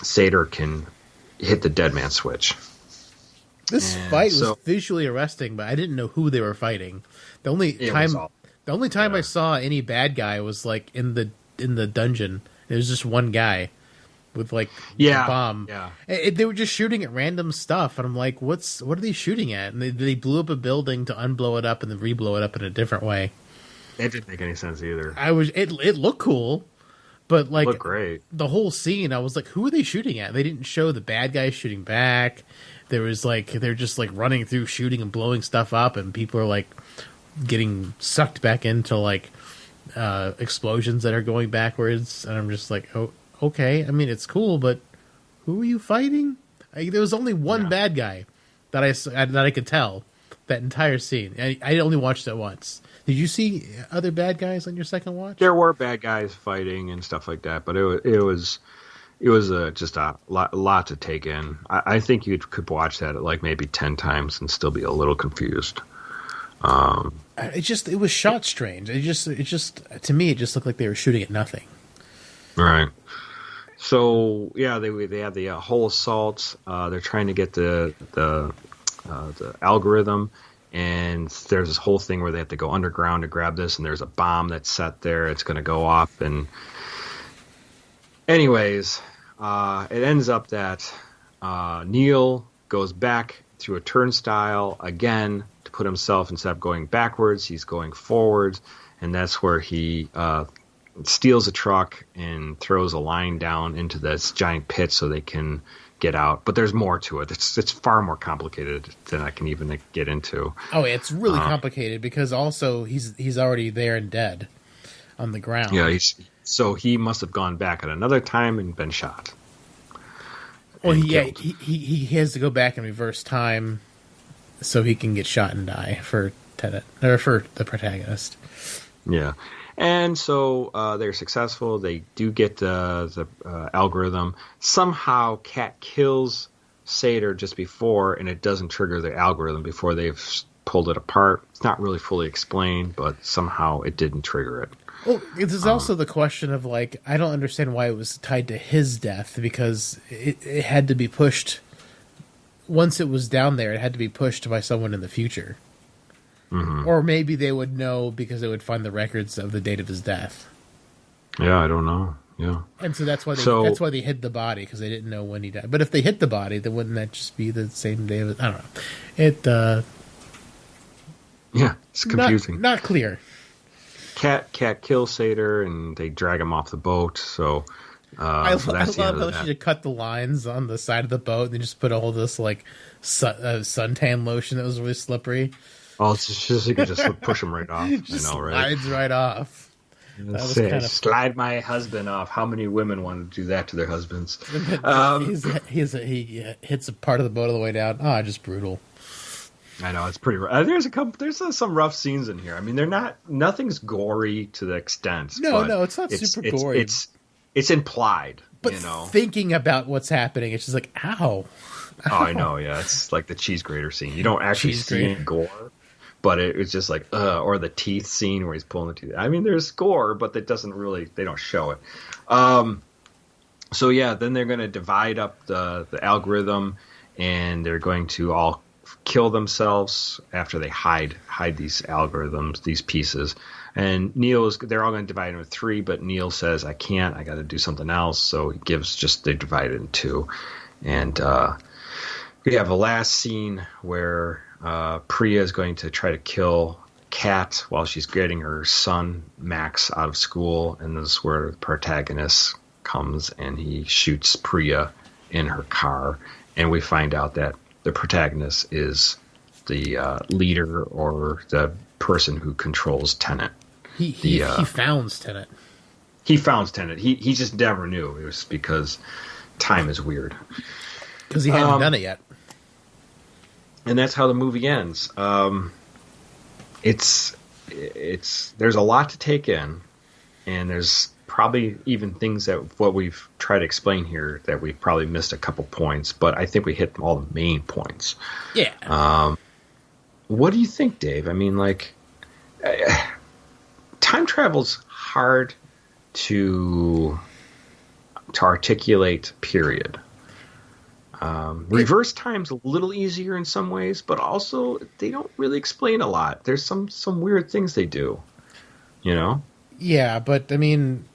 Sator can hit the dead man switch. This fight was visually arresting, but I didn't know who they were fighting. The only time I saw any bad guy was like in the dungeon. It was just one guy with like a bomb. Yeah, they were just shooting at random stuff, and I'm like, what are they shooting at? And they blew up a building to unblow it up and then reblow it up in a different way. It didn't make any sense either. It looked cool, but like looked great. The whole scene, I was like, who are they shooting at? They didn't show the bad guys shooting back. There was like they're just like running through shooting and blowing stuff up, and people are like getting sucked back into like explosions that are going backwards, and I'm just like, oh, okay. I mean, it's cool, but who are you fighting? There was only one bad guy that I could tell that entire scene. I only watched it once. Did you see other bad guys on your second watch? There were bad guys fighting and stuff like that, but it was just a lot to take in. I think you could watch that like maybe 10 times and still be a little confused. It was shot strange. It just to me it just looked like they were shooting at nothing. Right. So yeah, they have the whole assault. They're trying to get the algorithm, and there's this whole thing where they have to go underground to grab this, and there's a bomb that's set there. It's going to go off, and anyways, it ends up that Neil goes back through a turnstile again to put himself, instead of going backwards, he's going forwards, and that's where he steals a truck and throws a line down into this giant pit so they can get out. But there's more to it. It's far more complicated than I can even get into. Oh, it's really complicated because also he's already there and dead on the ground. Yeah, so he must have gone back at another time and been shot. Well, he has to go back and reverse time so he can get shot and die for Tenet, or for the protagonist. Yeah. And so they're successful. They do get the algorithm. Somehow Kat kills Sator just before, and it doesn't trigger the algorithm before they've pulled it apart. It's not really fully explained, but somehow it didn't trigger it. Well, there's also the question of, like, I don't understand why it was tied to his death, because it had to be pushed. Once it was down there, it had to be pushed by someone in the future. Mm-hmm. Or maybe they would know because they would find the records of the date of his death. Yeah, I don't know. Yeah, and so that's why they hid the body, because they didn't know when he died. But if they hid the body, then wouldn't that just be the same day of? I don't know. Yeah, it's confusing. Not clear. Kat kills Sator, and they drag him off the boat. So I love how she cut the lines on the side of the boat and they just put all this like suntan lotion that was really slippery. Oh, it's just you could just push him right off. I know, right? Slides right off. That was kind of slide my husband off. How many women want to do that to their husbands? He hits a part of the boat all the way down. Oh, just brutal. I know, it's pretty rough. There's some rough scenes in here. I mean, nothing's gory to the extent. No, it's not super gory. It's implied But thinking about what's happening, it's just like, ow. Oh, I know, yeah. It's like the cheese grater scene. You don't actually see any gore, but it's just like, or the teeth scene where he's pulling the teeth. I mean, there's gore, but they don't show it. So yeah, then they're going to divide up the algorithm, and they're going to all kill themselves after they hide these algorithms, these pieces. And they're all going to divide into 3, but Neil says, I can't, I got to do something else. So he they divide it in 2. And we have a last scene where Priya is going to try to kill Kat while she's getting her son, Max, out of school. And this is where the protagonist comes and he shoots Priya in her car. And we find out that the protagonist is the leader or the person who controls Tenet. He founds Tenet. He founds Tenet. He just never knew. It was because time is weird. Because he hadn't done it yet. And that's how the movie ends. There's a lot to take in, and there's probably even things that what we've tried to explain here that we've probably missed a couple points, but I think we hit all the main points. Yeah. What do you think, Dave? I mean, like, time travel's hard to articulate, period. Reverse time's a little easier in some ways, but also they don't really explain a lot. There's some weird things they do, you know? Yeah, but I mean,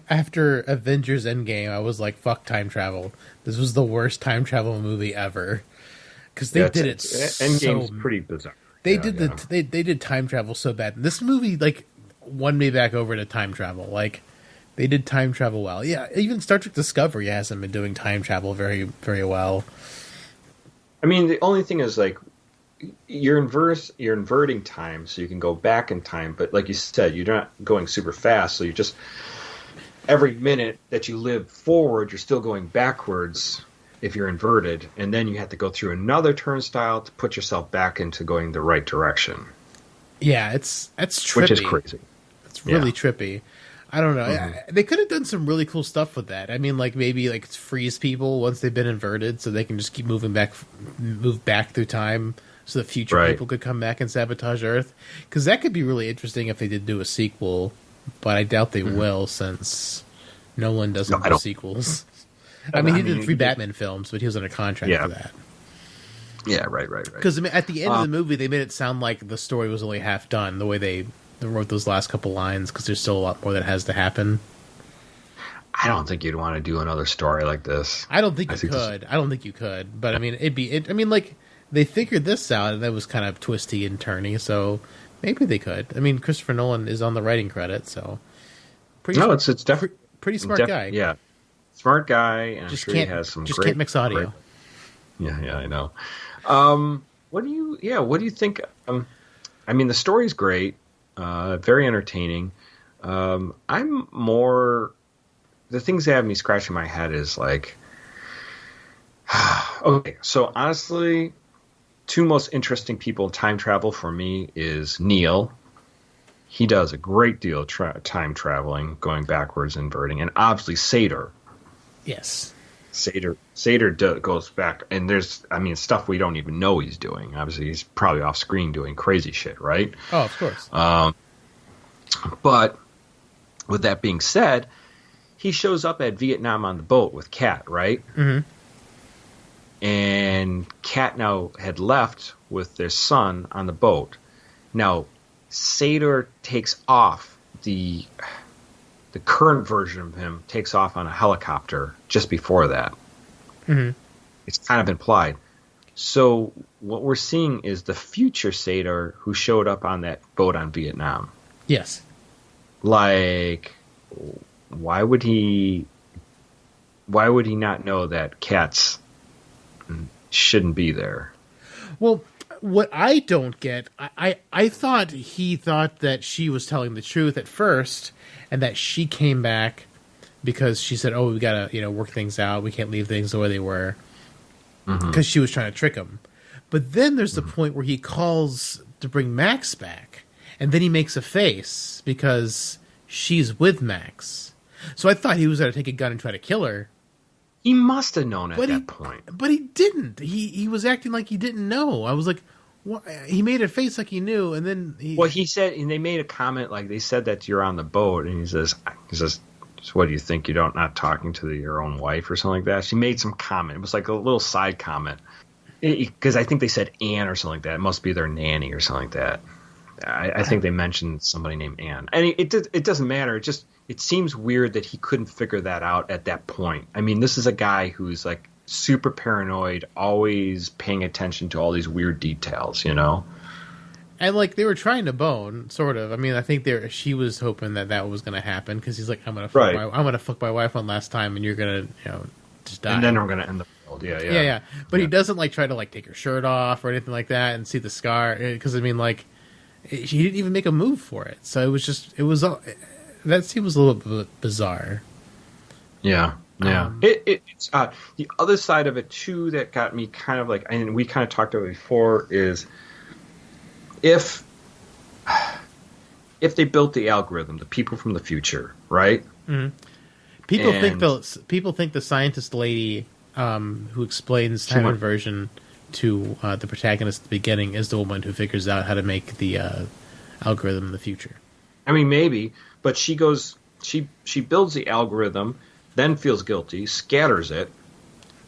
after Avengers Endgame, I was like, fuck time travel. This was the worst time travel movie ever. Because they did it Endgame's pretty bizarre. They did time travel so bad. This movie, like, won me back over to time travel. Like, they did time travel well. Yeah, even Star Trek Discovery hasn't been doing time travel very, very well. I mean, the only thing is, like, you're inverting time, so you can go back in time. But like you said, you're not going super fast, so you just every minute that you live forward, you're still going backwards if you're inverted, and then you have to go through another turnstile to put yourself back into going the right direction. Yeah, it's trippy. Which is crazy. It's really trippy. I don't know. Mm-hmm. They could have done some really cool stuff with that. I mean, like maybe like freeze people once they've been inverted, so they can just keep move back through time, so the future people could come back and sabotage Earth. Because that could be really interesting if they did do a sequel, but I doubt they will, since Nolan doesn't do sequels. I mean, he did 3 Batman films, but he was under contract for that. Yeah, right. Because at the end of the movie, they made it sound like the story was only half done, the way they wrote those last couple lines, because there's still a lot more that has to happen. I don't think you'd want to do another story like this. I don't think you could. But I mean, I mean, like, they figured this out, and that was kind of twisty and turny, so maybe they could. I mean, Christopher Nolan is on the writing credit, so it's definitely pretty smart guy. Yeah, smart guy, and I'm sure he has some. Just can't mix audio. Yeah, I know. What do you think? I mean, the story's great, very entertaining. I'm more. The things that have me scratching my head is like, okay, so honestly, 2 most interesting people in time travel for me is Neil. He does a great deal of time traveling, going backwards, inverting, and obviously Sator. Yes. Sator goes back, and there's, I mean, stuff we don't even know he's doing. Obviously, he's probably off screen doing crazy shit, right? Oh, of course. But with that being said, he shows up at Vietnam on the boat with Kat, right? Mm-hmm. And Kat now had left with their son on the boat. Now, Sator takes off, the current version of him takes off on a helicopter just before that. Mm-hmm. It's kind of implied. So what we're seeing is the future Sator who showed up on that boat on Vietnam. Yes. Like, why would he not know that Kat's shouldn't be there? Well, what I don't get, I thought he thought that she was telling the truth at first, and that she came back because she said, "Oh, we gotta, work things out. We can't leave things the way they were," because she was trying to trick him. But then there's the point where he calls to bring Max back, and then he makes a face because she's with Max. So I thought he was going to take a gun and try to kill her. He must have known at that point. But he didn't. He was acting like he didn't know. I was like, what? He made a face like he knew, and then he said, and they made a comment like they said that you're on the boat, and he says, so what do you think? You're not talking to your own wife or something like that? She made some comment. It was like a little side comment because I think they said Anne or something like that. It must be their nanny or something like that. I think they mentioned somebody named Anne, and it doesn't matter. It seems weird that he couldn't figure that out at that point. I mean, this is a guy who's like super paranoid, always paying attention to all these weird details, you know? And like they were trying to bone, sort of. I mean, I think she was hoping that was going to happen because he's like, I'm going to fuck my wife one last time, and you're going to, just die. And then we're going to end the world. Yeah. But he doesn't like try to like take her shirt off or anything like that and see the scar because I mean, like, he didn't even make a move for it. So that seems a little bit bizarre. Yeah. It's the other side of it too that got me kind of like, and we kind of talked about it before, is if they built the algorithm, the people from the future, right? Mm-hmm. People think the scientist lady who explains time inversion to the protagonist at the beginning is the woman who figures out how to make the algorithm in the future. I mean, maybe, but she builds the algorithm, then feels guilty, scatters it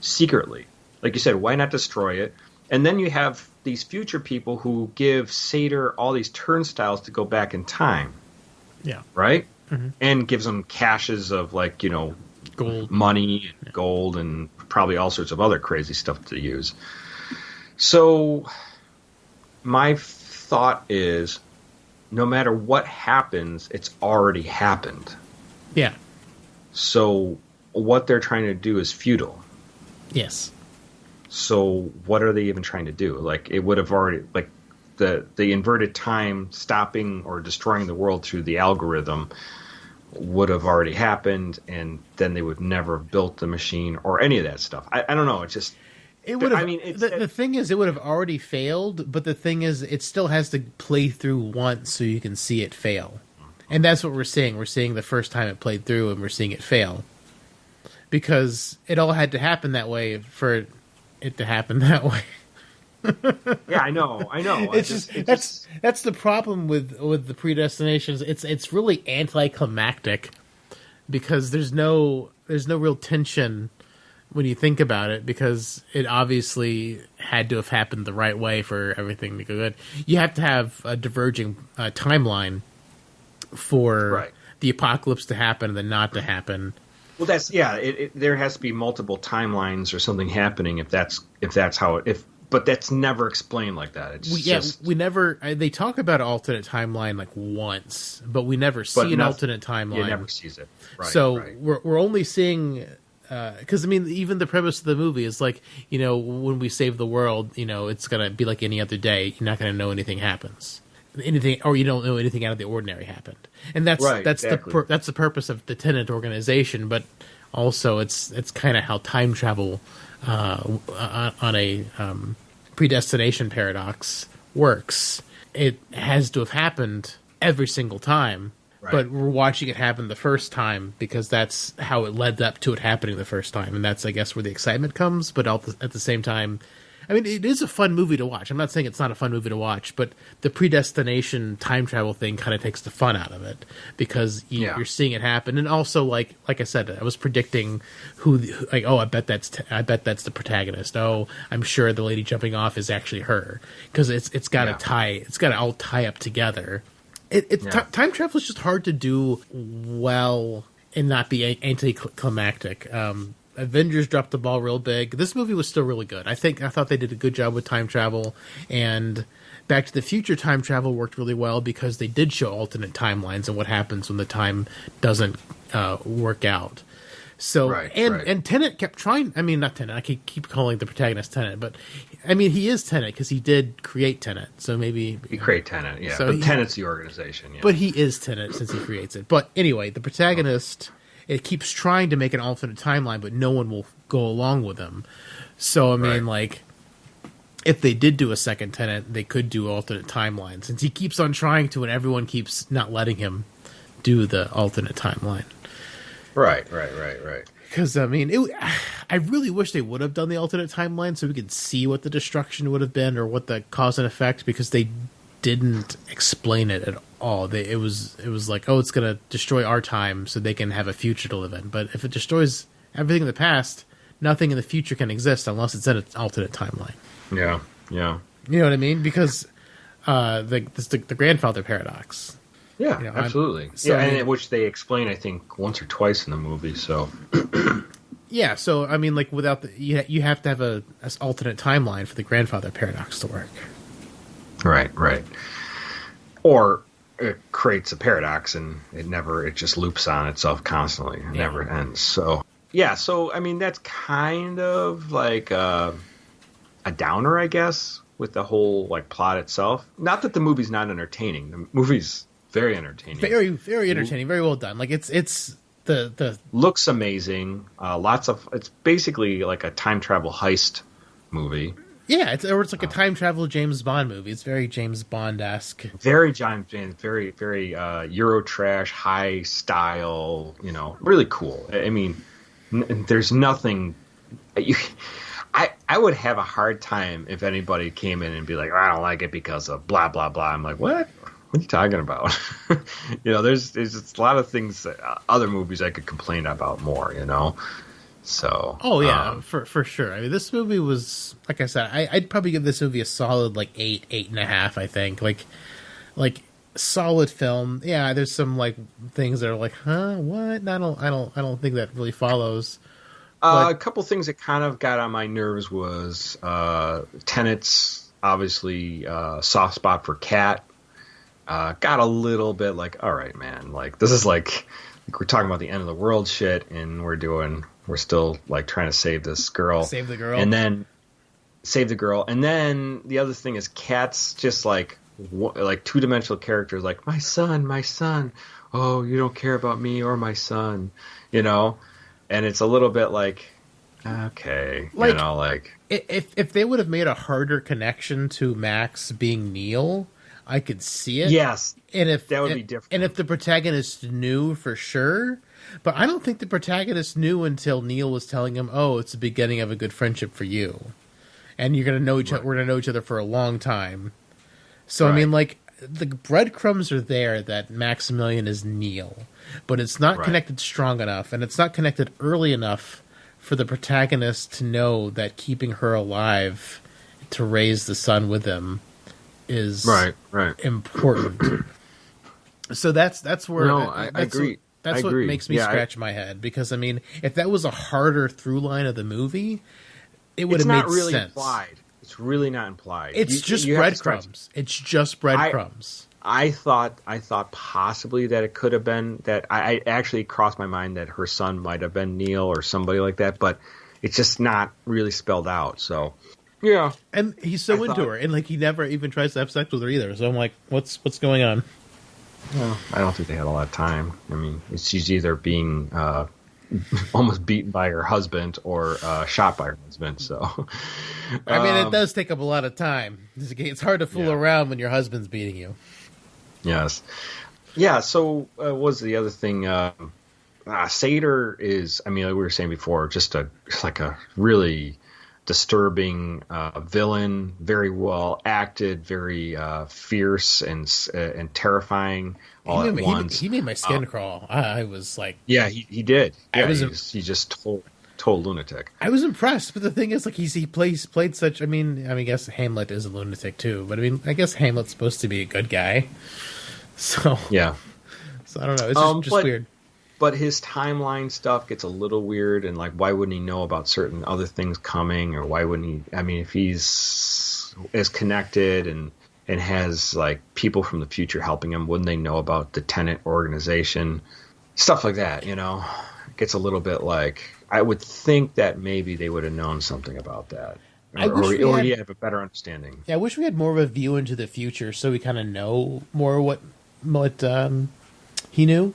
secretly. Like you said, why not destroy it? And then you have these future people who give Sator all these turnstiles to go back in time. Yeah. Right? Mm-hmm. And gives them caches of gold, money, and gold, and probably all sorts of other crazy stuff to use. So my thought is, no matter what happens, it's already happened. Yeah. So what they're trying to do is futile. Yes. So what are they even trying to do? Like, it would have already, like, the inverted time stopping or destroying the world through the algorithm would have already happened, and then they would never have built the machine or any of that stuff. I don't know. It's just... It would have. I mean, the thing is, it would have already failed. But the thing is, it still has to play through once so you can see it fail, and that's what we're seeing. We're seeing the first time it played through, and we're seeing it fail because it all had to happen that way for it to happen that way. Yeah, I know. That's the problem with the predestinations. It's really anticlimactic because there's no real tension when you think about it, because it obviously had to have happened the right way for everything to go good. You have to have a diverging timeline for the apocalypse to happen and then not to happen. Well, there has to be multiple timelines or something happening if that's how it. But that's never explained like that. We never. They talk about an alternate timeline like once, but we never see an alternate timeline. You never sees it. Right, so we're only seeing. Because I mean, even the premise of the movie is like, when we save the world, it's gonna be like any other day. You're not gonna know anything happens, or you don't know anything out of the ordinary happened, and that's exactly. That's the purpose of the Tenet organization. But also, it's kind of how time travel on a predestination paradox works. It has to have happened every single time. Right. But we're watching it happen the first time because that's how it led up to it happening the first time. And that's, I guess, where the excitement comes. But at the same time, I mean, it is a fun movie to watch. I'm not saying it's not a fun movie to watch, but the predestination time travel thing kind of takes the fun out of it because you're seeing it happen. And also, like I said, I was predicting I bet that's the protagonist. Oh, I'm sure the lady jumping off is actually her because it's got to all tie up together. Time travel is just hard to do well and not be anticlimactic. Avengers dropped the ball real big. This movie was still really good. I thought they did a good job with time travel, and Back to the Future time travel worked really well because they did show alternate timelines and what happens when the time doesn't work out. So and Tenet kept trying. I mean, not Tenet. I keep calling the protagonist Tenet, but I mean he is Tenet because he did create Tenet. So maybe he created Tenet. Yeah, so Tenet's the organization. Yeah. But he is Tenet since he creates it. But anyway, the protagonist it keeps trying to make an alternate timeline, but no one will go along with him. So I mean, like, if they did do a second Tenet, they could do alternate timelines since he keeps on trying to, and everyone keeps not letting him do the alternate timeline. Right. Because, I mean, I really wish they would have done the alternate timeline so we could see what the destruction would have been or what the cause and effect, because they didn't explain it at all. It was like, oh, it's going to destroy our time so they can have a future to live in. But if it destroys everything in the past, nothing in the future can exist unless it's in an alternate timeline. Yeah. You know what I mean? Because the grandfather paradox. Yeah, absolutely. Which they explain, I think, once or twice in the movie. So, yeah. So, I mean, like, without you have to have an alternate timeline for the grandfather paradox to work. Right. Or it creates a paradox, and it just loops on itself constantly. It never ends. So, yeah. So, I mean, that's kind of like a downer, I guess, with the whole like plot itself. Not that the movie's not entertaining. The movie's very entertaining. Very, very entertaining. Very well done. Like it's the looks amazing. It's basically like a time travel heist movie. Yeah, it's like a time travel James Bond movie. It's very James Bond-esque. Very James Bond, very Eurotrash, high style. Really cool. I mean, there's nothing. I would have a hard time if anybody came in and be like, I don't like it because of blah blah blah. I'm like, what? What are you talking about? There's just a lot of things that, other movies I could complain about more. So. Oh yeah, for sure. I mean, this movie was, like I said, I'd probably give this movie a solid like 8.5. I think like solid film. Yeah, there's some like things that are like, huh, what? I don't think that really follows. A couple things that kind of got on my nerves was Tenet's obviously soft spot for Cat. Got a little bit like, all right, man, like this is like we're talking about the end of the world shit, and we're still like trying to save this girl, save the girl, and then the other thing is Cat's just like two-dimensional characters, like my son. Oh, you don't care about me or my son, and it's a little bit like, okay, if they would have made a harder connection to Max being Neil, I could see it. Yes, and if that would be different, and if the protagonist knew for sure, but I don't think the protagonist knew until Neil was telling him, "Oh, it's the beginning of a good friendship for you, and you're gonna know each other. We're gonna know each other for a long time." So I mean, like the breadcrumbs are there that Maximilian is Neil, but it's not connected strong enough, and it's not connected early enough for the protagonist to know that keeping her alive to raise the son with him is important. So that's where I agree. That's what makes me scratch my head, because I mean, if that was a harder through line of the movie, it would have made really sense. Implied. It's really not implied. It's just breadcrumbs. It's just breadcrumbs. I thought possibly that it could have been that. I actually crossed my mind that her son might have been Neil or somebody like that, but it's just not really spelled out. So. Yeah, and he's so into her, and like he never even tries to have sex with her either. So I'm like, what's going on? Well, I don't think they had a lot of time. I mean, she's either being almost beaten by her husband or shot by her husband. So, I mean, it does take up a lot of time. It's hard to fool around when your husband's beating you. Yes, yeah. So, was the other thing? Sator is, I mean, like we were saying before, just like a really disturbing villain, very well acted, very fierce and terrifying all at once. He made my skin crawl. I was like, yeah, he did. Yeah, he just total lunatic. I was impressed, but the thing is, like, he played such. I mean, I guess Hamlet is a lunatic too, but I mean, I guess Hamlet's supposed to be a good guy. So yeah, so I don't know. It's just weird. But his timeline stuff gets a little weird, and like, why wouldn't he know about certain other things coming, or why wouldn't he? I mean, if he's as connected and has like people from the future helping him, wouldn't they know about the Tenet organization, stuff like that? It gets a little bit like, I would think that maybe they would have known something about that, or he have a better understanding. Yeah, I wish we had more of a view into the future, so we kind of know more what he knew.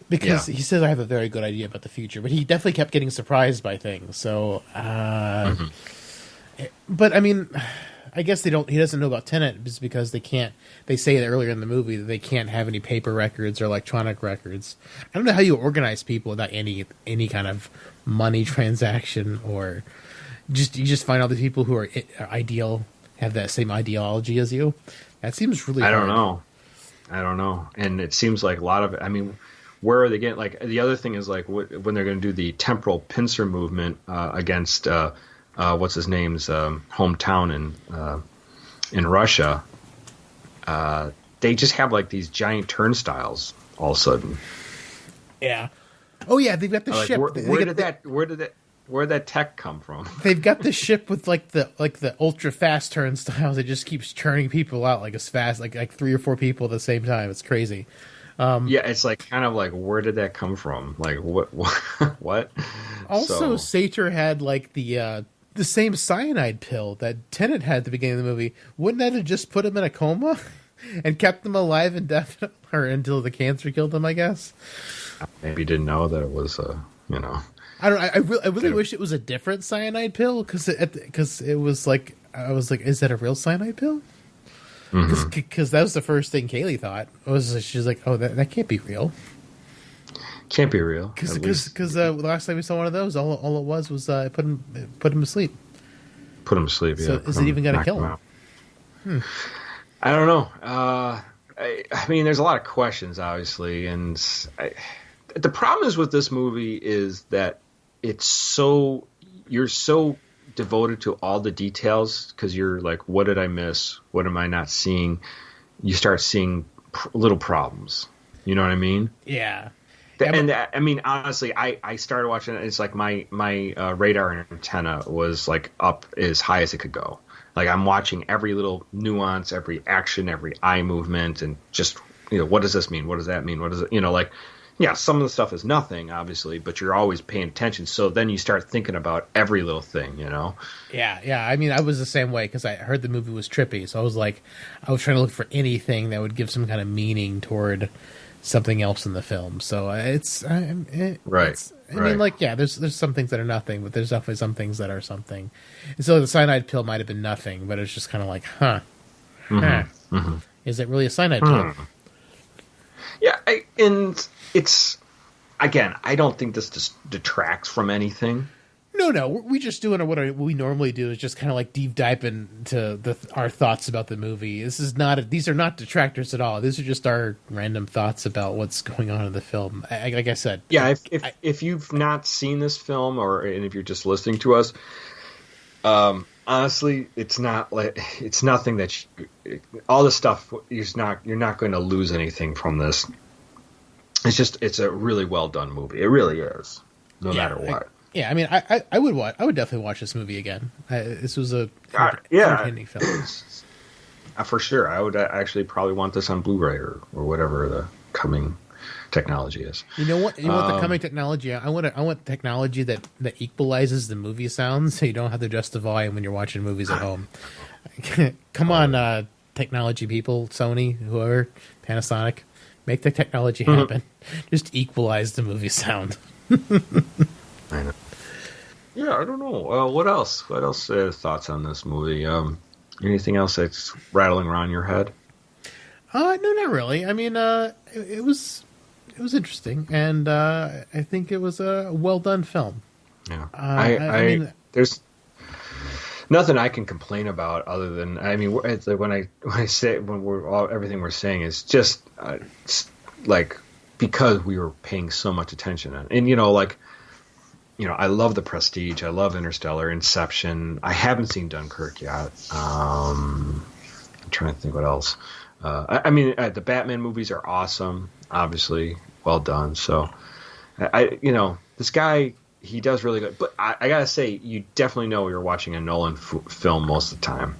Because he says I have a very good idea about the future, but he definitely kept getting surprised by things. So, but I mean, I guess they don't. He doesn't know about Tenet just because they can't. They say that earlier in the movie that they can't have any paper records or electronic records. I don't know how you organize people without any kind of money transaction, or you just find all the people who are ideal, have that same ideology as you. That seems really hard. I don't know. And it seems like a lot of it, I mean, where are they getting, like, the other thing is, like, when they're going to do the temporal pincer movement against, what's his name's hometown in Russia, they just have, like, these giant turnstiles all of a sudden. Yeah. Oh, yeah, they've got the ship. Where did that tech come from? They've got the ship with like the ultra fast turnstiles. It just keeps churning people out like as fast, like 3 or 4 people at the same time. It's crazy. Yeah, it's like kind of like, where did that come from? Like what? Also, Sator had like the same cyanide pill that Tenet had at the beginning of the movie. Wouldn't that have just put him in a coma and kept him alive indefinitely, or until the cancer killed him? I guess. Maybe didn't know that it was I don't. I really wish it was a different cyanide pill because it was like, I was like, is that a real cyanide pill? Because that was the first thing Kaylee thought. She's like, oh, that can't be real. Can't be real. Because the last time we saw one of those, all it was put him to sleep. Put him to sleep. Yeah. So is it even going to kill him? I don't know. I mean, there's a lot of questions, obviously, and the problem is with this movie is that you're so devoted to all the details because you're like, what did I miss? What am I not seeing? You start seeing little problems. You know what I mean? Yeah. I mean, honestly, I started watching it. It's like my radar antenna was like up as high as it could go. Like I'm watching every little nuance, every action, every eye movement, and just, what does this mean? What does that mean? What does it, like, yeah, some of the stuff is nothing, obviously, but you're always paying attention. So then you start thinking about every little thing, Yeah. I mean, I was the same way because I heard the movie was trippy. So I was trying to look for anything that would give some kind of meaning toward something else in the film. So right. I mean, like, yeah, there's some things that are nothing, but there's definitely some things that are something. And so the cyanide pill might have been nothing, but it's just kind of like, is it really a cyanide pill? Yeah, and it's, again, I don't think this detracts from anything. No, we just doing what we normally do is just kind of like deep dive into our thoughts about the movie. These are not detractors at all. These are just our random thoughts about what's going on in the film. Like I said, yeah. If you've not seen this film, and if you're just listening to us, honestly, it's nothing that all this stuff. You're not going to lose anything from this. It's a really well done movie. It really is, no matter what. Yeah, I mean, I would definitely watch this movie again. This was a entertaining film. For sure. I would actually probably want this on Blu-ray or whatever the coming technology is. You know what? The coming technology? I want technology that equalizes the movie sounds, so you don't have to adjust the volume when you're watching movies at home. Come on, technology people, Sony, whoever, Panasonic, make the technology happen. Just equalize the movie sound. I know. Yeah, I don't know. What else? What else? Thoughts on this movie? Anything else that's rattling around your head? No, not really. I mean, it was interesting, and I think it was a well done film. Yeah, I mean, there's nothing I can complain about other than, I mean, it's like when everything we're saying is just like because we were paying so much attention, and I love The Prestige. I love Interstellar, Inception. I haven't seen Dunkirk yet. I'm trying to think what else. I mean, the Batman movies are awesome. Obviously, well done. So, this guy, he does really good. But I gotta say, you definitely know you're watching a Nolan film most of the time.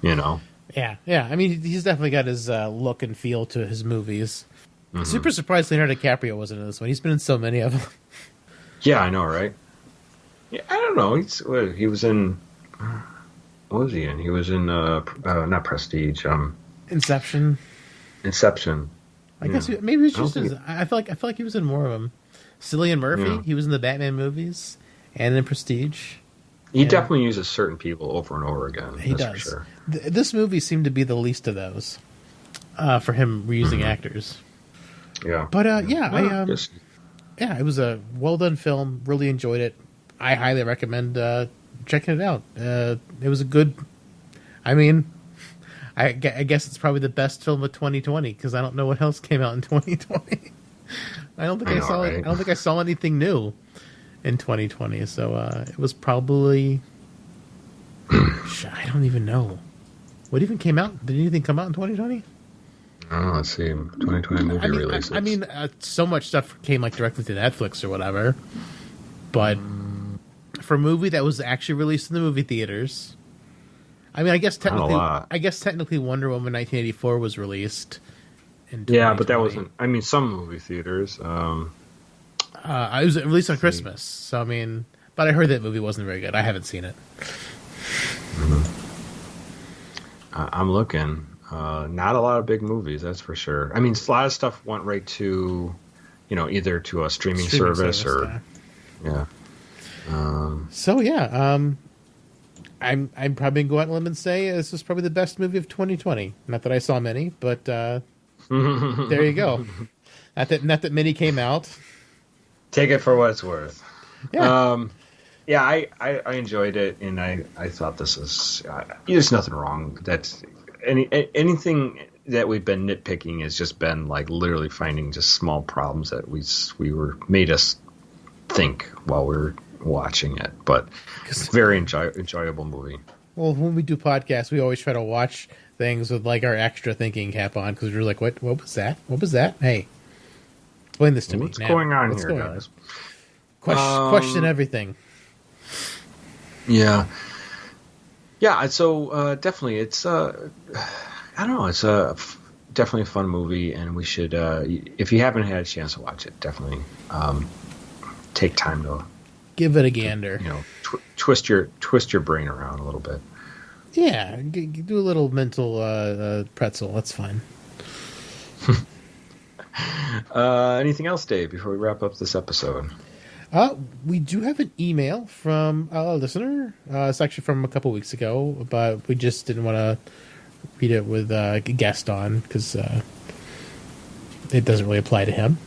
Yeah. I mean, he's definitely got his look and feel to his movies. Mm-hmm. Super surprised Leonardo Dicaprio wasn't in this one. He's been in so many of them. Yeah, I know, right? Yeah, I don't know. He was in. What was he in? He was in not Prestige. Inception. I guess maybe it's just. I feel like he was in more of them. Cillian Murphy. Yeah. He was in the Batman movies and in Prestige. He definitely uses certain people over and over again. He does. For sure. This movie seemed to be the least of those for him reusing actors. Yeah. But it was a well done film. Really enjoyed it. I highly recommend checking it out. It was a good. I mean, I guess it's probably the best film of 2020 because I don't know what else came out in 2020. I don't think I saw. Right? I don't think I saw anything new in 2020. So it was probably. I don't even know what even came out. Did anything come out in 2020? Oh, let's see. 2020 movie releases. I mean, so much stuff came like directly to Netflix or whatever. But for a movie that was actually released in the movie theaters, I mean, I guess technically Wonder Woman 1984 was released. Yeah, but that wasn't. I mean, some movie theaters. It was released on Christmas, so I mean, but I heard that movie wasn't very good. I haven't seen it. I'm looking. Not a lot of big movies, that's for sure. I mean, a lot of stuff went right to, either to a streaming service or, yeah. I'm probably going to go out on a limb and say this is probably the best movie of 2020. Not that I saw many, but there you go. Not that many came out. Take it for what it's worth. Yeah. I enjoyed it, and I thought this is there's nothing wrong. That's anything that we've been nitpicking has just been like literally finding just small problems that we were made us think while we were watching it. But it's a very enjoyable movie. Well, when we do podcasts, we always try to watch things with like our extra thinking cap on because we're like, what was that? What was that? Hey, explain this to me. What's going on here, guys? Question everything. Yeah. So definitely, it's I don't know, it's definitely a fun movie, and we should, if you haven't had a chance to watch it, definitely take time to give it a gander. Twist your brain around a little bit. Yeah, do a little mental pretzel. That's fine. Anything else, Dave? Before we wrap up this episode. We do have an email from a listener. It's actually from a couple weeks ago, but we just didn't want to read it with a guest on because it doesn't really apply to him.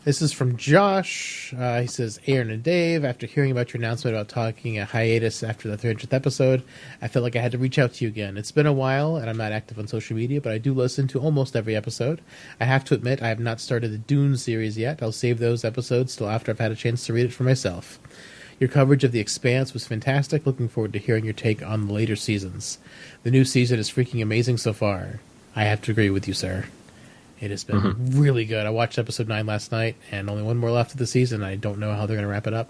This is from Josh. He says, Aaron and Dave, after hearing about your announcement about taking a hiatus after the 300th episode, I felt like I had to reach out to you again. It's been a while, and I'm not active on social media, but I do listen to almost every episode. I have to admit, I have not started the Dune series yet. I'll save those episodes till after I've had a chance to read it for myself. Your coverage of The Expanse was fantastic. Looking forward to hearing your take on the later seasons. The new season is freaking amazing so far. I have to agree with you, sir. It has been really good. I watched episode 9 last night, and only one more left of the season. I don't know how they're going to wrap it up.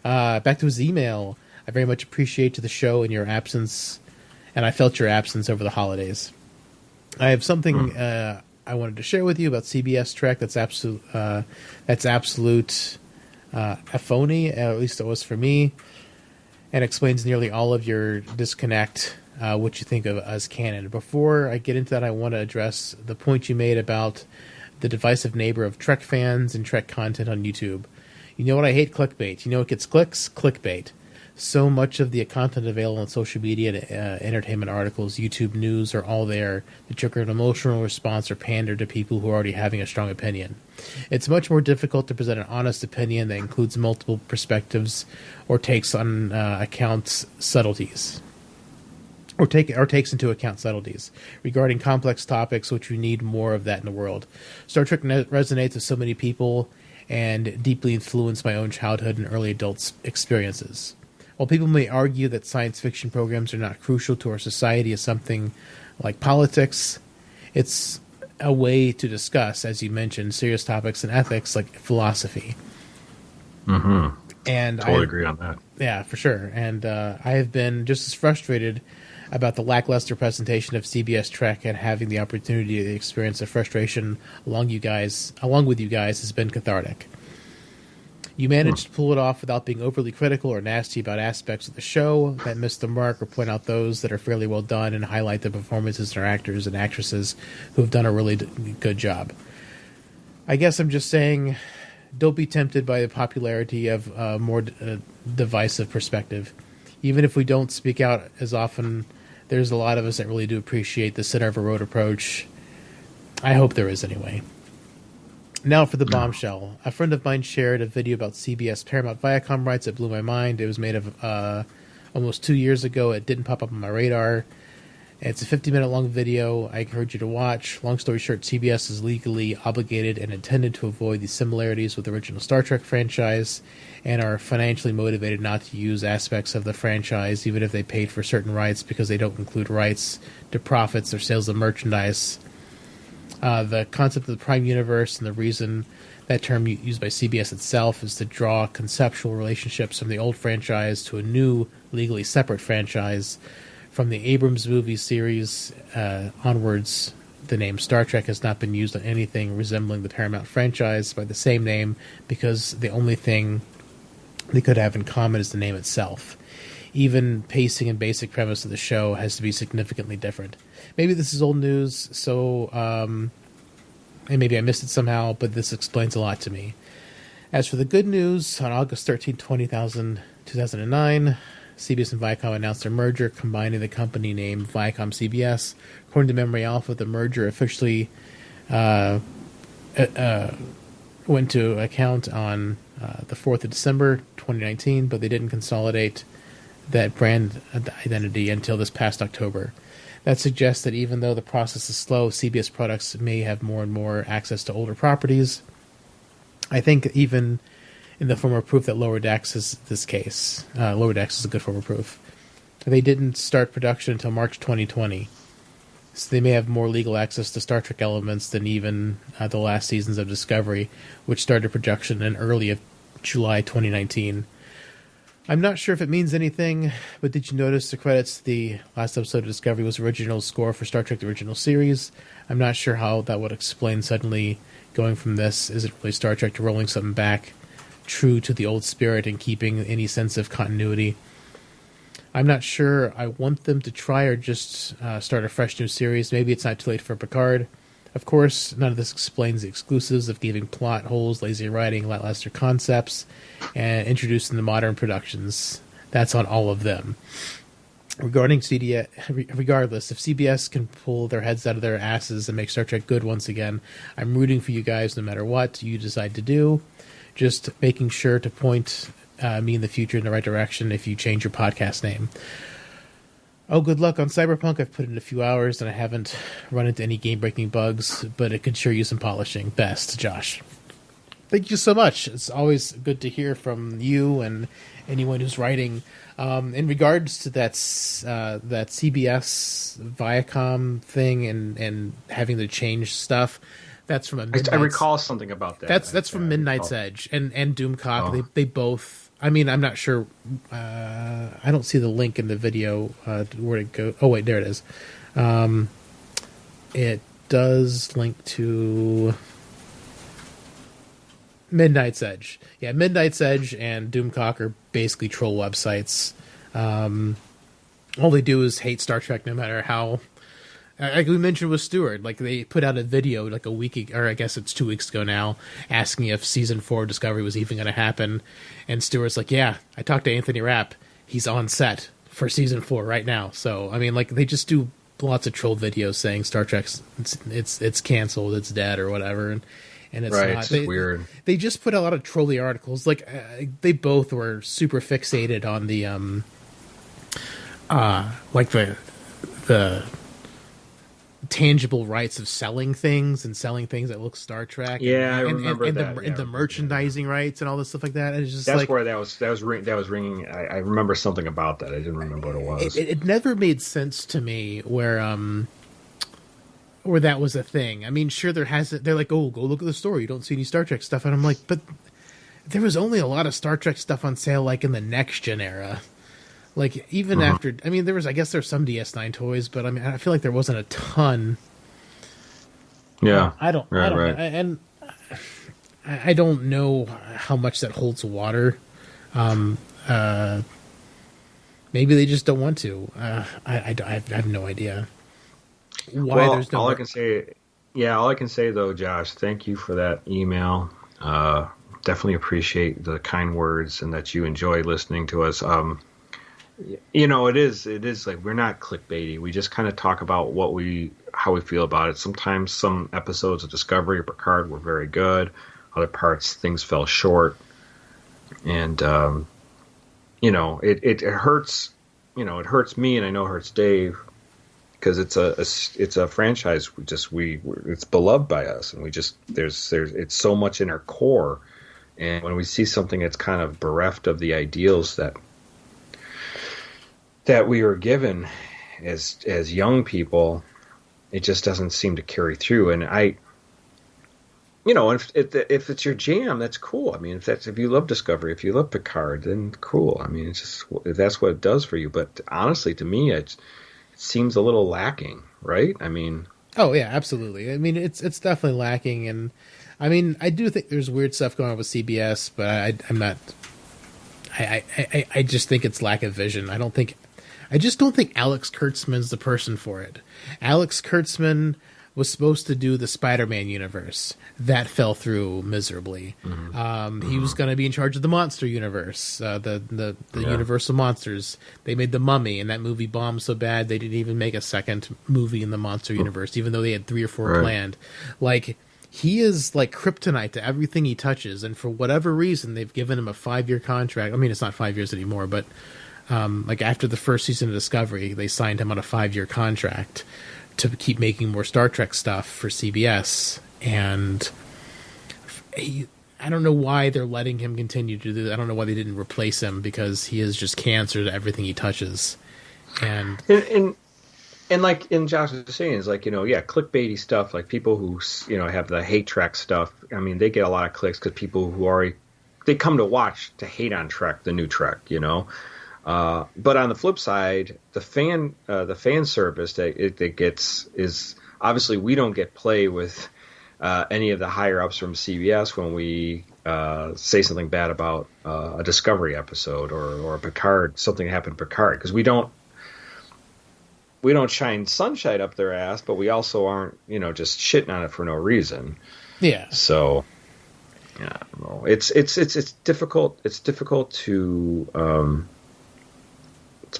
Back to his email. I very much appreciate the show in your absence, and I felt your absence over the holidays. I have something I wanted to share with you about CBS Trek that's absolute a phony, at least it was for me, and explains nearly all of your disconnect, what you think of as canon. Before I get into that, I want to address the point you made about the divisive neighbor of Trek fans and Trek content on YouTube. You know what I hate? Clickbait. You know what gets clicks? Clickbait. So much of the content available on social media, entertainment articles, YouTube news are all there to trigger an emotional response or pander to people who are already having a strong opinion. It's much more difficult to present an honest opinion that includes multiple perspectives or takes on account subtleties. Or takes into account subtleties regarding complex topics, which we need more of that in the world. Star Trek resonates with so many people and deeply influenced my own childhood and early adult experiences. While people may argue that science fiction programs are not crucial to our society as something like politics, it's a way to discuss, as you mentioned, serious topics and ethics like philosophy. Mm-hmm. And totally agree on that. Yeah, for sure. And I have been just as frustrated about the lackluster presentation of CBS Trek, and having the opportunity to experience the frustration along with you guys has been cathartic. You managed to pull it off without being overly critical or nasty about aspects of the show that miss the mark, or point out those that are fairly well done and highlight the performances and our actors and actresses who have done a really good job. I guess I'm just saying don't be tempted by the popularity of a more divisive perspective. Even if we don't speak out as often, there's a lot of us that really do appreciate the center of a road approach. I hope there is anyway. Now for the bombshell. A friend of mine shared a video about CBS Paramount Viacom rights that blew my mind. It was made of almost 2 years ago. It didn't pop up on my radar. It's a 50-minute long video I encourage you to watch. Long story short, CBS is legally obligated and intended to avoid the similarities with the original Star Trek franchise and are financially motivated not to use aspects of the franchise, even if they paid for certain rights, because they don't include rights to profits or sales of merchandise. The concept of the Prime Universe and the reason that term used by CBS itself is to draw conceptual relationships from the old franchise to a new, legally separate franchise. From the Abrams movie series onwards, the name Star Trek has not been used on anything resembling the Paramount franchise by the same name because the only thing they could have in common is the name itself. Even pacing and basic premise of the show has to be significantly different. Maybe this is old news, and maybe I missed it somehow, but this explains a lot to me. As for the good news, on August 13, 2009, CBS and Viacom announced their merger, combining the company name Viacom-CBS. According to Memory Alpha, the merger officially went to account on the 4th of December, 2019, but they didn't consolidate that brand identity until this past October. That suggests that even though the process is slow, CBS products may have more and more access to older properties. I think even in the form of proof that Lower Decks is this case. Lower Decks is a good form of proof. They didn't start production until March 2020, so they may have more legal access to Star Trek elements than even the last seasons of Discovery, which started production in early July 2019. I'm not sure if it means anything, but did you notice the credits to the last episode of Discovery was original score for Star Trek the Original Series? I'm not sure how that would explain suddenly going from this, is it really Star Trek, to rolling something back true to the old spirit and keeping any sense of continuity. I'm not sure I want them to try or just start a fresh new series. Maybe it's not too late for Picard. Of course, none of this explains the exclusives of giving plot holes, lazy writing, lackluster concepts, and introducing the modern productions. That's on all of them. Regardless, if CBS can pull their heads out of their asses and make Star Trek good once again, I'm rooting for you guys no matter what you decide to do. Just making sure to point me in the future in the right direction if you change your podcast name. Oh, good luck on Cyberpunk. I've put in a few hours and I haven't run into any game-breaking bugs, but it could sure use some polishing. Best, Josh. Thank you so much. It's always good to hear from you and anyone who's writing. In regards to that CBS Viacom thing and having to change stuff, that's from I recall something about that. That's from Midnight's Edge and Doomcock. Oh. They both. I mean, I'm not sure. I don't see the link in the video where it go. Oh wait, there it is. It does link to Midnight's Edge. Yeah, Midnight's Edge and Doomcock are basically troll websites. All they do is hate Star Trek, no matter how. Like we mentioned with Stewart, like they put out a video like a week ago, or I guess it's 2 weeks ago now, asking if season 4 of Discovery was even going to happen. And Stewart's like, yeah, I talked to Anthony Rapp. He's on set for season 4 right now. So, I mean, like they just do lots of troll videos saying Star Trek's, it's canceled, it's dead or whatever. And it's right, not. It's weird. They just put out a lot of trolly articles. Like they both were super fixated on the, like the tangible rights of selling things that look Star Trek. Yeah, I remember that. And the merchandising rights and all this stuff like that. And it's just that's where that was ringing. I remember something about that. I didn't remember what it was. It never made sense to me where that was a thing. I mean, sure they're like, oh, go look at the store. You don't see any Star Trek stuff, and I'm like, but there was only a lot of Star Trek stuff on sale, like in the Next Gen era. Like, even after... I mean, I guess there's some DS9 toys, but I mean, I feel like there wasn't a ton. Yeah. I don't know. I don't know how much that holds water. Maybe they just don't want to. I have no idea. Why there's no... all I can say, though, Josh, thank you for that email. definitely appreciate the kind words and that you enjoy listening to us. It is like we're not clickbaity. We just kind of talk about how we feel about it. Sometimes some episodes of Discovery or Picard were very good. Other parts, things fell short. And, it hurts, it hurts me, and I know it hurts Dave, because it's a franchise. It's beloved by us, and there's it's so much in our core. And when we see something that's kind of bereft of the ideals that we were given as young people, it just doesn't seem to carry through. And if it's your jam, that's cool. I mean, if you love Discovery, if you love Picard, then cool. I mean, it's just, if that's what it does for you. But honestly, to me, it seems a little lacking, right? I mean, oh yeah, absolutely. I mean, it's definitely lacking, and I mean, I do think there's weird stuff going on with CBS, but I'm not. I just think it's lack of vision. I just don't think Alex Kurtzman's the person for it. Alex Kurtzman was supposed to do the Spider-Man universe. That fell through miserably. Mm-hmm. He was going to be in charge of the monster universe, the Universal Monsters. They made The Mummy, and that movie bombed so bad they didn't even make a second movie in the monster universe, even though they had 3 or 4 planned. Like, he is like kryptonite to everything he touches, and for whatever reason, they've given him a 5-year contract. I mean, it's not 5 years anymore, but like after the first season of Discovery, they signed him on a 5-year contract to keep making more Star Trek stuff for CBS, and I don't know why they're letting him continue to do that. I don't know why they didn't replace him, because he is just cancer to everything he touches. And like in Josh was saying, is like, clickbaity stuff, like people who, have the hate track stuff. I mean, they get a lot of clicks because people who they come to hate on Trek, the new Trek, But on the flip side, the fan service that it gets is obviously we don't get play with any of the higher ups from CBS when we say something bad about a Discovery episode or a Picard, something happened to Picard, because we don't shine sunshine up their ass, but we also aren't just shitting on it for no reason. Yeah. So yeah, I don't know. It's difficult. It's difficult to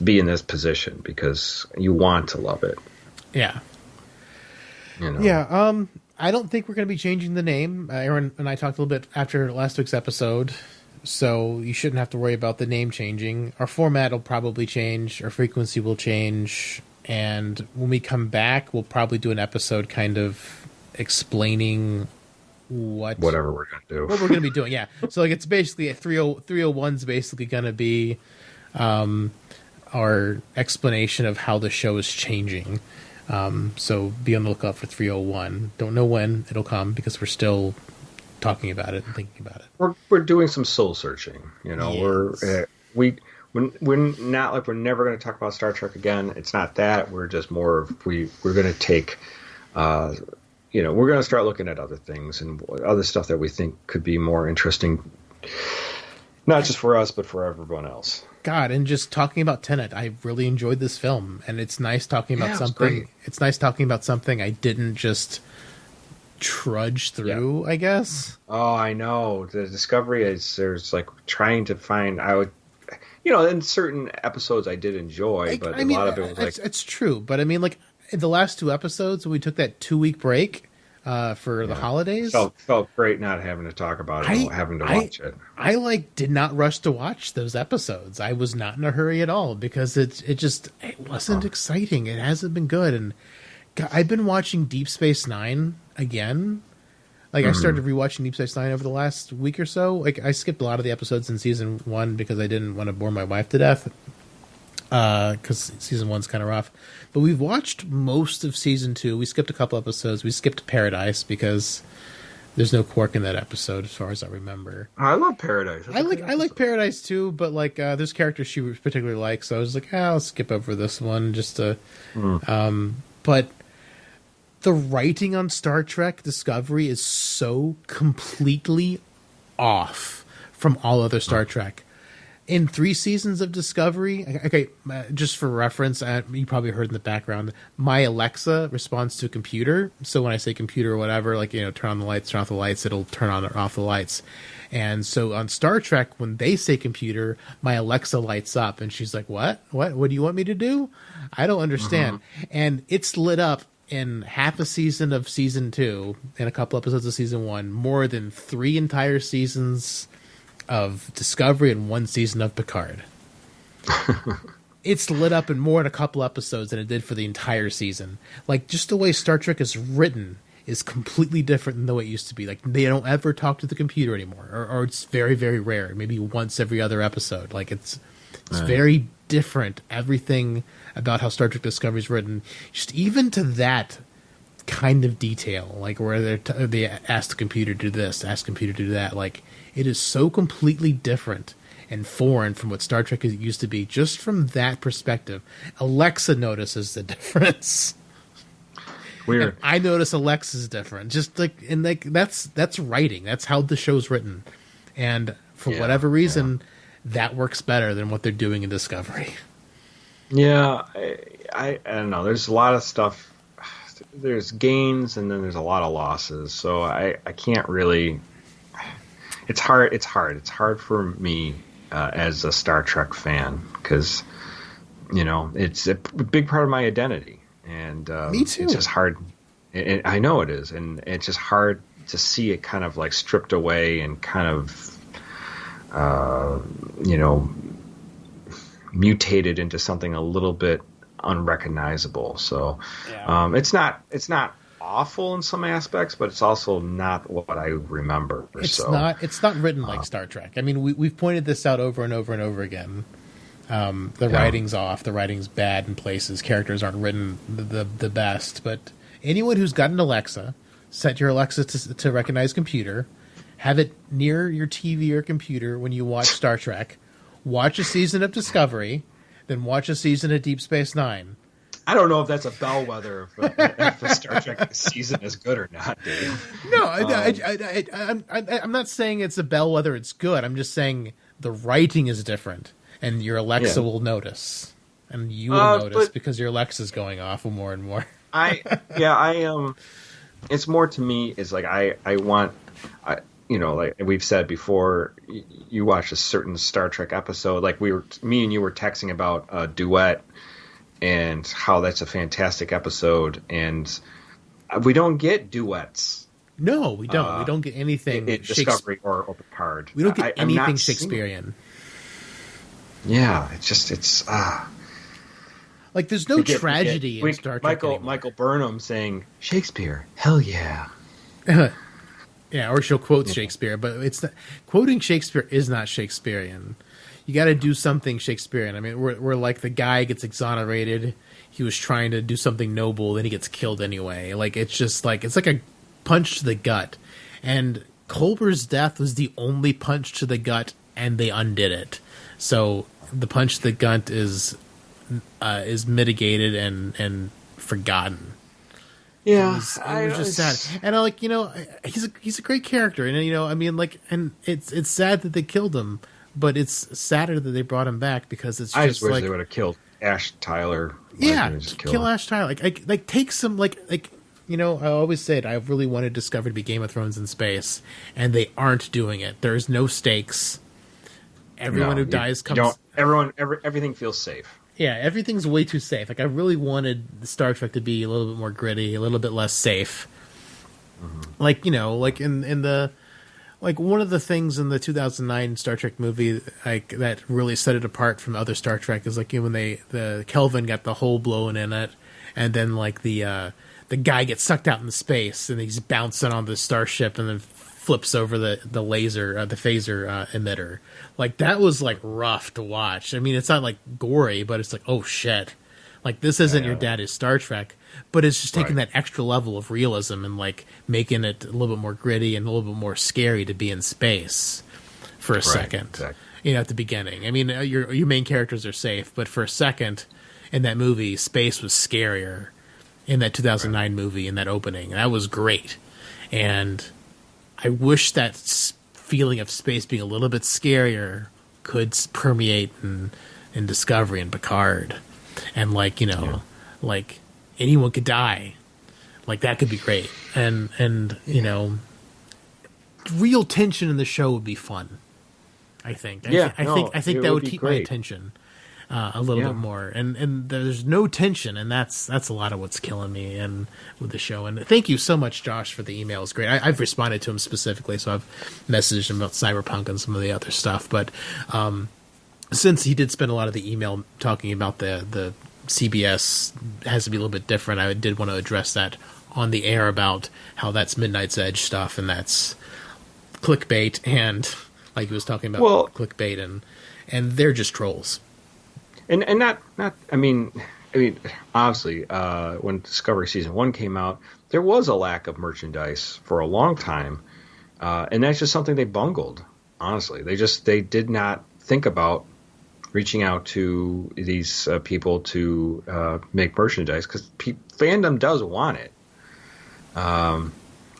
be in this position because you want to love it. Yeah. Yeah. I don't think we're going to be changing the name. Aaron and I talked a little bit after last week's episode, so you shouldn't have to worry about the name changing. Our format will probably change. Our frequency will change. And when we come back, we'll probably do an episode kind of explaining whatever we're going to do. What we're going to be doing, yeah. So like it's basically a 301's basically going to be our explanation of how the show is changing. So be on the lookout for 301. Don't know when it'll come because we're still talking about it and thinking about it. We're doing some soul searching. Yes. We're not like we're never going to talk about Star Trek again. It's not that. We're just more of we're going to take. We're going to start looking at other things and other stuff that we think could be more interesting, not just for us but for everyone else. God, and just talking about Tenet, I really enjoyed this film, and it's nice talking about something. It's nice talking about something I didn't just trudge through. Yeah. I guess. Oh, I know. The Discovery there's like trying to find. I would, in certain episodes I did enjoy, but a lot of it was like it's true. But I mean, like in the last 2 episodes, we took that 2-week break for the holidays. Felt great not having to talk about it, having to watch it. I did not rush to watch those episodes. I was not in a hurry at all because it wasn't exciting. It hasn't been good, and I've been watching Deep Space Nine again. Like I started rewatching Deep Space Nine over the last week or so. Like I skipped a lot of the episodes in season 1 because I didn't want to bore my wife to death. Because season 1's kind of rough. But we've watched most of season 2. We skipped a couple episodes. We skipped Paradise because there's no Quark in that episode, as far as I remember. I love Paradise. I like Paradise too, but like there's characters she particularly likes, so I was like, I'll skip over this one just to. But the writing on Star Trek Discovery is so completely off from all other Star Trek. In 3 seasons of Discovery, okay, just for reference, you probably heard in the background, my Alexa responds to a computer. So when I say computer or whatever, like, turn on the lights, turn off the lights, it'll turn on or off the lights. And so on Star Trek, when they say computer, my Alexa lights up and she's like, what do you want me to do? I don't understand. And it's lit up in half a season of season 2 and a couple episodes of season 1, more than 3 entire seasons of Discovery and 1 season of Picard. It's lit up in more than a couple episodes than it did for the entire season. Like, just the way Star Trek is written is completely different than the way it used to be. Like, they don't ever talk to the computer anymore, or it's very, very rare. Maybe once every other episode. Like, it's very different. Everything about how Star Trek Discovery is written, just even to that kind of detail, like where they ask the computer to do this, ask the computer to do that. Like, it is so completely different and foreign from what Star Trek used to be. Just from that perspective, Alexa notices the difference. Weird. And I notice Alexa's different. Just that's writing. That's how the show's written, and for whatever reason, that works better than what they're doing in Discovery. Yeah, I don't know. There's a lot of stuff. There's gains and then there's a lot of losses. So I can't really. It's hard. It's hard for me as a Star Trek fan because it's a big part of my identity, and me too. It's just hard. I know it is, and it's just hard to see it kind of like stripped away and kind of mutated into something a little bit unrecognizable. So it's not awful in some aspects, but it's also not what I remember. It's not written like Star Trek. I mean, we've pointed this out over and over and over again. The writing's off. The writing's bad in places. Characters aren't written the best. But anyone who's got an Alexa, set your Alexa to recognize computer, have it near your TV or computer when you watch Star Trek, watch a season of Discovery, then watch a season of Deep Space Nine. I don't know if that's a bellwether if the Star Trek season is good or not, Dave. No, I'm not saying it's a bellwether. It's good. I'm just saying the writing is different, and your Alexa will notice, and you will notice because your Alexa's going off more and more. It's more to me. It's like I want. Like we've said before, you watch a certain Star Trek episode, like me and you were texting about a duet and how that's a fantastic episode, and we don't get duets. No, we don't. We don't get anything in Discovery or Picard. We don't get anything Shakespearean. Yeah, it's like there's no tragedy in Star Trek. Michael Burnham saying Shakespeare, hell yeah. Yeah, or she'll quote Shakespeare, but it's not, quoting Shakespeare is not Shakespearean. You got to do something Shakespearean. I mean, we're like the guy gets exonerated. He was trying to do something noble, then he gets killed anyway. Like it's like a punch to the gut. And Culber's death was the only punch to the gut, and they undid it. So the punch to the gut is mitigated and forgotten. Yeah, it was just sad, and he's a great character, and and it's sad that they killed him, but it's sadder that they brought him back because it's. I just wish they would have killed Ash Tyler. Yeah, kill Ash Tyler. Like take some I always said I really wanted Discovery to be Game of Thrones in space, and they aren't doing it. There's no stakes. Everyone who dies comes. Everything feels safe. Yeah, everything's way too safe. Like, I really wanted Star Trek to be a little bit more gritty, a little bit less safe. Mm-hmm. Like in the one of the things in the 2009 Star Trek movie that really set it apart from other Star Trek is when the Kelvin got the hole blown in it, and then the guy gets sucked out into space and he's bouncing on the starship and then flips over the laser, the phaser emitter. Like, that was rough to watch. I mean, it's not gory, but it's oh shit. Like, this isn't your daddy's Star Trek, but it's just taking that extra level of realism and making it a little bit more gritty and a little bit more scary to be in space for a second. Exactly. At the beginning. I mean, your main characters are safe, but for a second in that movie, space was scarier in that 2009 movie, in that opening. That was great. And I wish that feeling of space being a little bit scarier could permeate in Discovery and Picard, and like like anyone could die, like that could be great, and real tension in the show would be fun. I think. I think that would keep my attention a little bit more. And there's no tension, and that's a lot of what's killing me and with the show. And thank you so much, Josh, for the email. It's great. I've responded to him specifically, so I've messaged him about Cyberpunk and some of the other stuff. But since he did spend a lot of the email talking about the CBS has to be a little bit different, I did want to address that on the air about how that's Midnight's Edge stuff and that's clickbait, and like he was talking about clickbait, and they're just trolls. And not I mean honestly, when Discovery Season 1 came out, there was a lack of merchandise for a long time, and that's just something they bungled. Honestly, they did not think about reaching out to these people to make merchandise, because fandom does want it.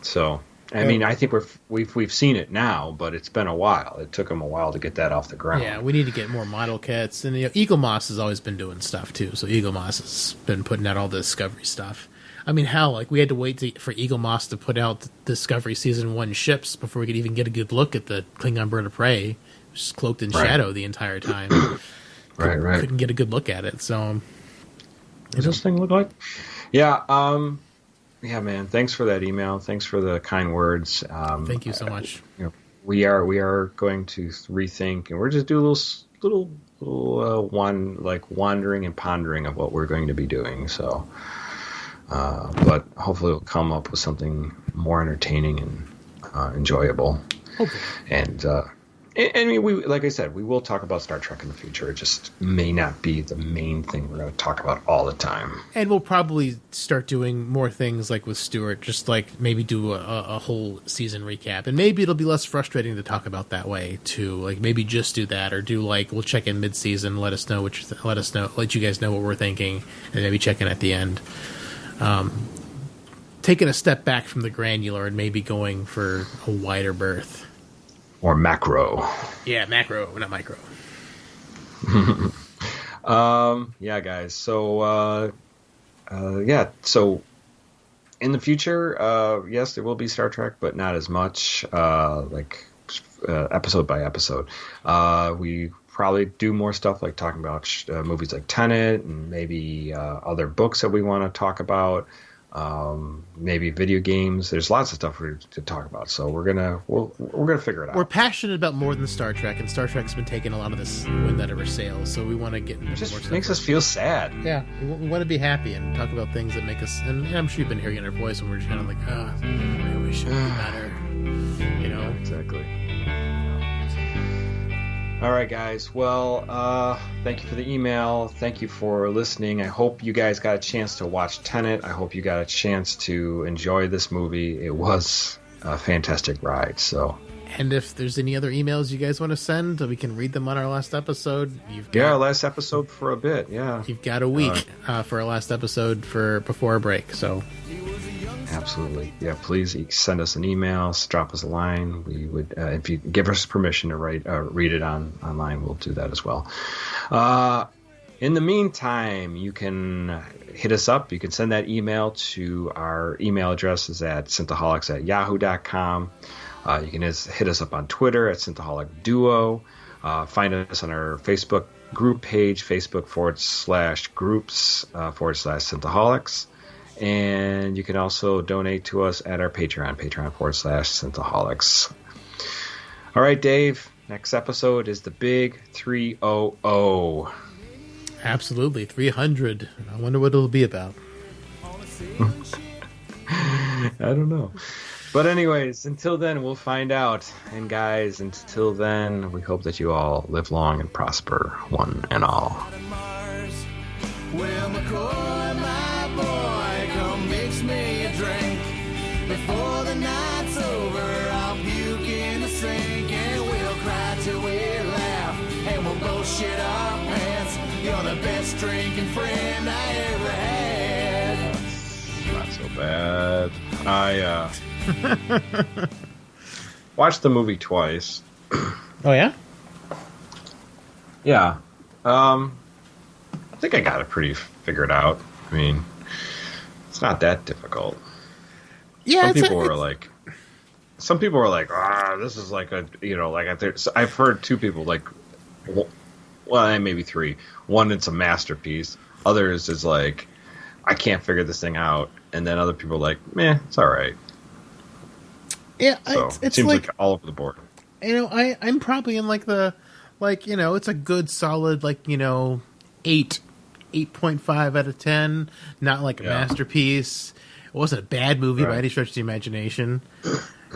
So I mean, I think we've seen it now, but it's been a while. It took them a while to get that off the ground. Yeah, we need to get more model kits, and Eagle Moss has always been doing stuff too. So Eagle Moss has been putting out all the Discovery stuff. I mean, hell, like we had to wait for Eagle Moss to put out Discovery Season 1 ships before we could even get a good look at the Klingon bird of prey, just cloaked in shadow the entire time. Right. Couldn't get a good look at it. So, what does this thing look like? Yeah. Yeah, man. Thanks for that email. Thanks for the kind words. Thank you so much. We are going to rethink, and we're just do a little wandering and pondering of what we're going to be doing. So, but hopefully we'll come up with something more entertaining and enjoyable. Okay. And I mean, like I said, we will talk about Star Trek in the future. It just may not be the main thing we're going to talk about all the time. And we'll probably start doing more things like with Stuart, just like maybe do a whole season recap. And maybe it'll be less frustrating to talk about that way too. Like maybe just do that, or do like we'll check in mid-season, let you guys know what we're thinking, and maybe check in at the end. Taking a step back from the granular and maybe going for a wider berth. Or macro. Yeah, macro, not micro. Yeah, guys. So, So, in the future, yes, there will be Star Trek, but not as much, episode by episode. We probably do more stuff like talking about movies like Tenet, and maybe other books that we want to talk about. Maybe video games. There's lots of stuff to talk about, so we're gonna figure it out. We're passionate about more than Star Trek, and Star Trek's been taking a lot of this wind out of our sails, so we want to get into more stuff. It just makes us feel sad. Yeah, we want to be happy and talk about things that make us. And I'm sure you've been hearing in our voice when we're just kind of like, maybe we should be better. Exactly. All right, guys. Well, thank you for the email. Thank you for listening. I hope you guys got a chance to watch Tenet. I hope you got a chance to enjoy this movie. It was a fantastic ride. So, and if there's any other emails you guys want to send, we can read them on our last episode. Our last episode for a bit. Yeah, you've got a week for our last episode before a break. So. Absolutely. Yeah, please send us an email, drop us a line. We would, if you give us permission to read it online, we'll do that as well. In the meantime, you can hit us up. You can send that email to our email addresses at synthaholics@yahoo.com. You can hit us up on Twitter at Synthaholic Duo. Find us on our Facebook group page, Facebook.com/groups/Synthaholics. And you can also donate to us at our Patreon, Patreon.com/Synthaholics. All right, Dave, next episode is the big 300. Absolutely, 300. I wonder what it'll be about. I don't know. But anyways, until then, we'll find out. And guys, until then, we hope that you all live long and prosper, one and all. Before the night's over, I'll puke in the sink, and we'll cry till we laugh, and we'll both shit our pants. You're the best drinking friend I ever had. Not so bad. I watched the movie twice. Oh yeah? Yeah. I think I got it pretty figured out. I mean, it's not that difficult. Yeah, Some people were like, this is like a, I've heard two people like, well, maybe three. One, it's a masterpiece. Others is like, I can't figure this thing out. And then other people are like, meh, it's all right. Yeah, so it seems like all over the board. I'm probably in like the, it's a good solid, 8.5 out of 10. Not like a masterpiece. It wasn't a bad movie by any stretch of the imagination.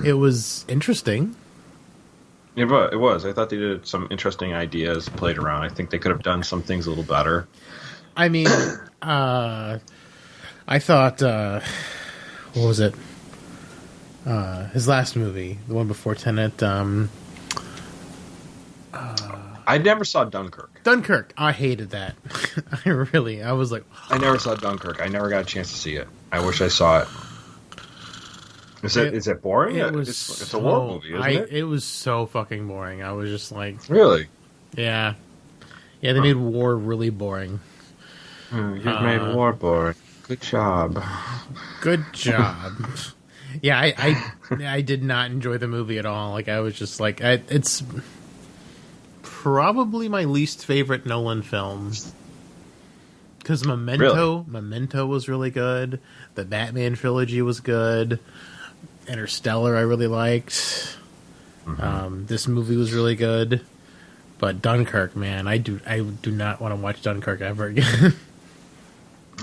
It was interesting. It was. I thought they did some interesting ideas played around. I think they could have done some things a little better. I mean, I thought, what was it? His last movie, the one before Tenet. I never saw Dunkirk. I hated that. I was like... I never saw Dunkirk. I never got a chance to see it. I wish I saw it. Is it boring? It's a war movie, isn't it? It was so fucking boring. I was just like... Really? Yeah. Yeah, they made war really boring. You've made war boring. Good job. Good job. Yeah, I did not enjoy the movie at all. Like, I was just like... it's probably my least favorite Nolan film. Because Memento was really good. The Batman trilogy was good. Interstellar I really liked. Mm-hmm. This movie was really good. But Dunkirk, man, I do not want to watch Dunkirk ever again.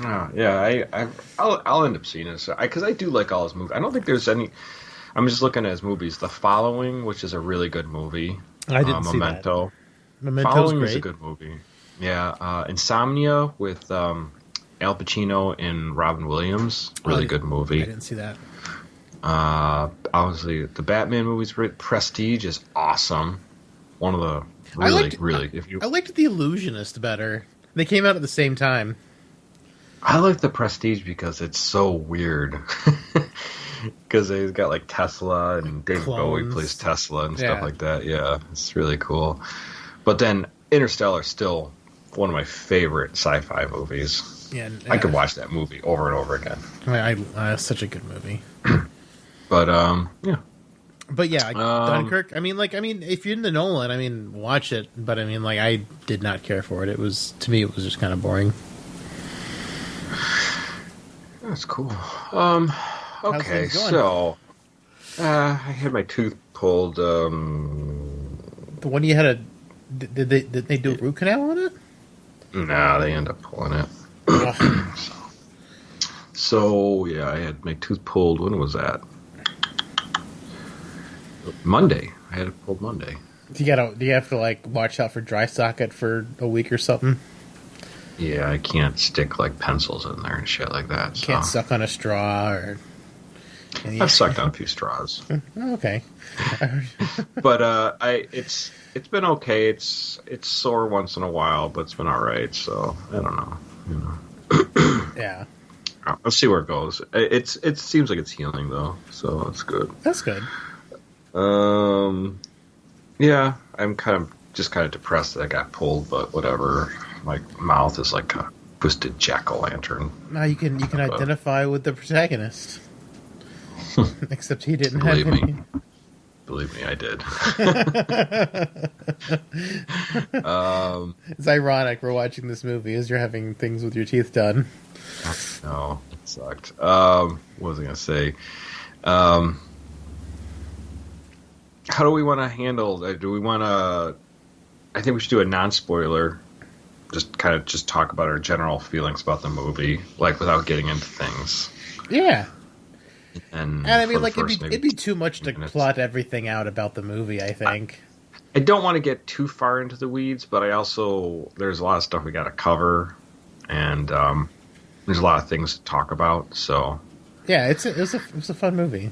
I'll end up seeing it because I do like all his movies. I don't think there's any. I'm just looking at his movies. The Following, which is a really good movie. I didn't see Memento. that. Memento's Following great. is a good movie. Yeah, Insomnia with Al Pacino and Robin Williams. Really good movie. I didn't see that. Obviously, the Batman movies. Prestige is awesome. One of the I liked The Illusionist better. They came out at the same time. I like the Prestige because it's so weird. Because they've got like Tesla and David Bowie plays Tesla and stuff like that. Yeah, it's really cool. But then Interstellar is still one of my favorite sci-fi movies. Yeah, I could watch that movie over and over again. It's such a good movie. But yeah. But yeah, Dunkirk. I mean, if you're into Nolan, watch it. But I did not care for it. To me, it was just kind of boring. That's cool. Okay, so I had my tooth pulled. The one you had did they do a root canal on it? No, they end up pulling it. So yeah, I had my tooth pulled. When was that? Monday. I had it pulled Monday. Do you have to watch out for dry socket for a week or something? Yeah, I can't stick pencils in there and shit like that. So. Can't suck on a straw or. I've sucked on a few straws. Okay. But it's been okay. It's sore once in a while, but it's been all right. So I don't know. Yeah. Let's see where it goes. It seems like it's healing though, so that's good. That's good. Yeah, I'm kind of depressed that I got pulled, but whatever. My mouth is like a twisted jack-o'-lantern. Now you can identify with the protagonist. Except he didn't Believe have me. Believe me, I did. It's ironic we're watching this movie as you're having things with your teeth done. No, it sucked. What was I going to say? How do we want to handle that? Do we want to... I think we should do a non-spoiler. Just talk about our general feelings about the movie, without getting into things. Yeah. And it'd be too much to plot everything out about the movie, I think. I don't want to get too far into the weeds, but there's a lot of stuff we got to cover, and there's a lot of things to talk about, so... Yeah, it was a fun movie.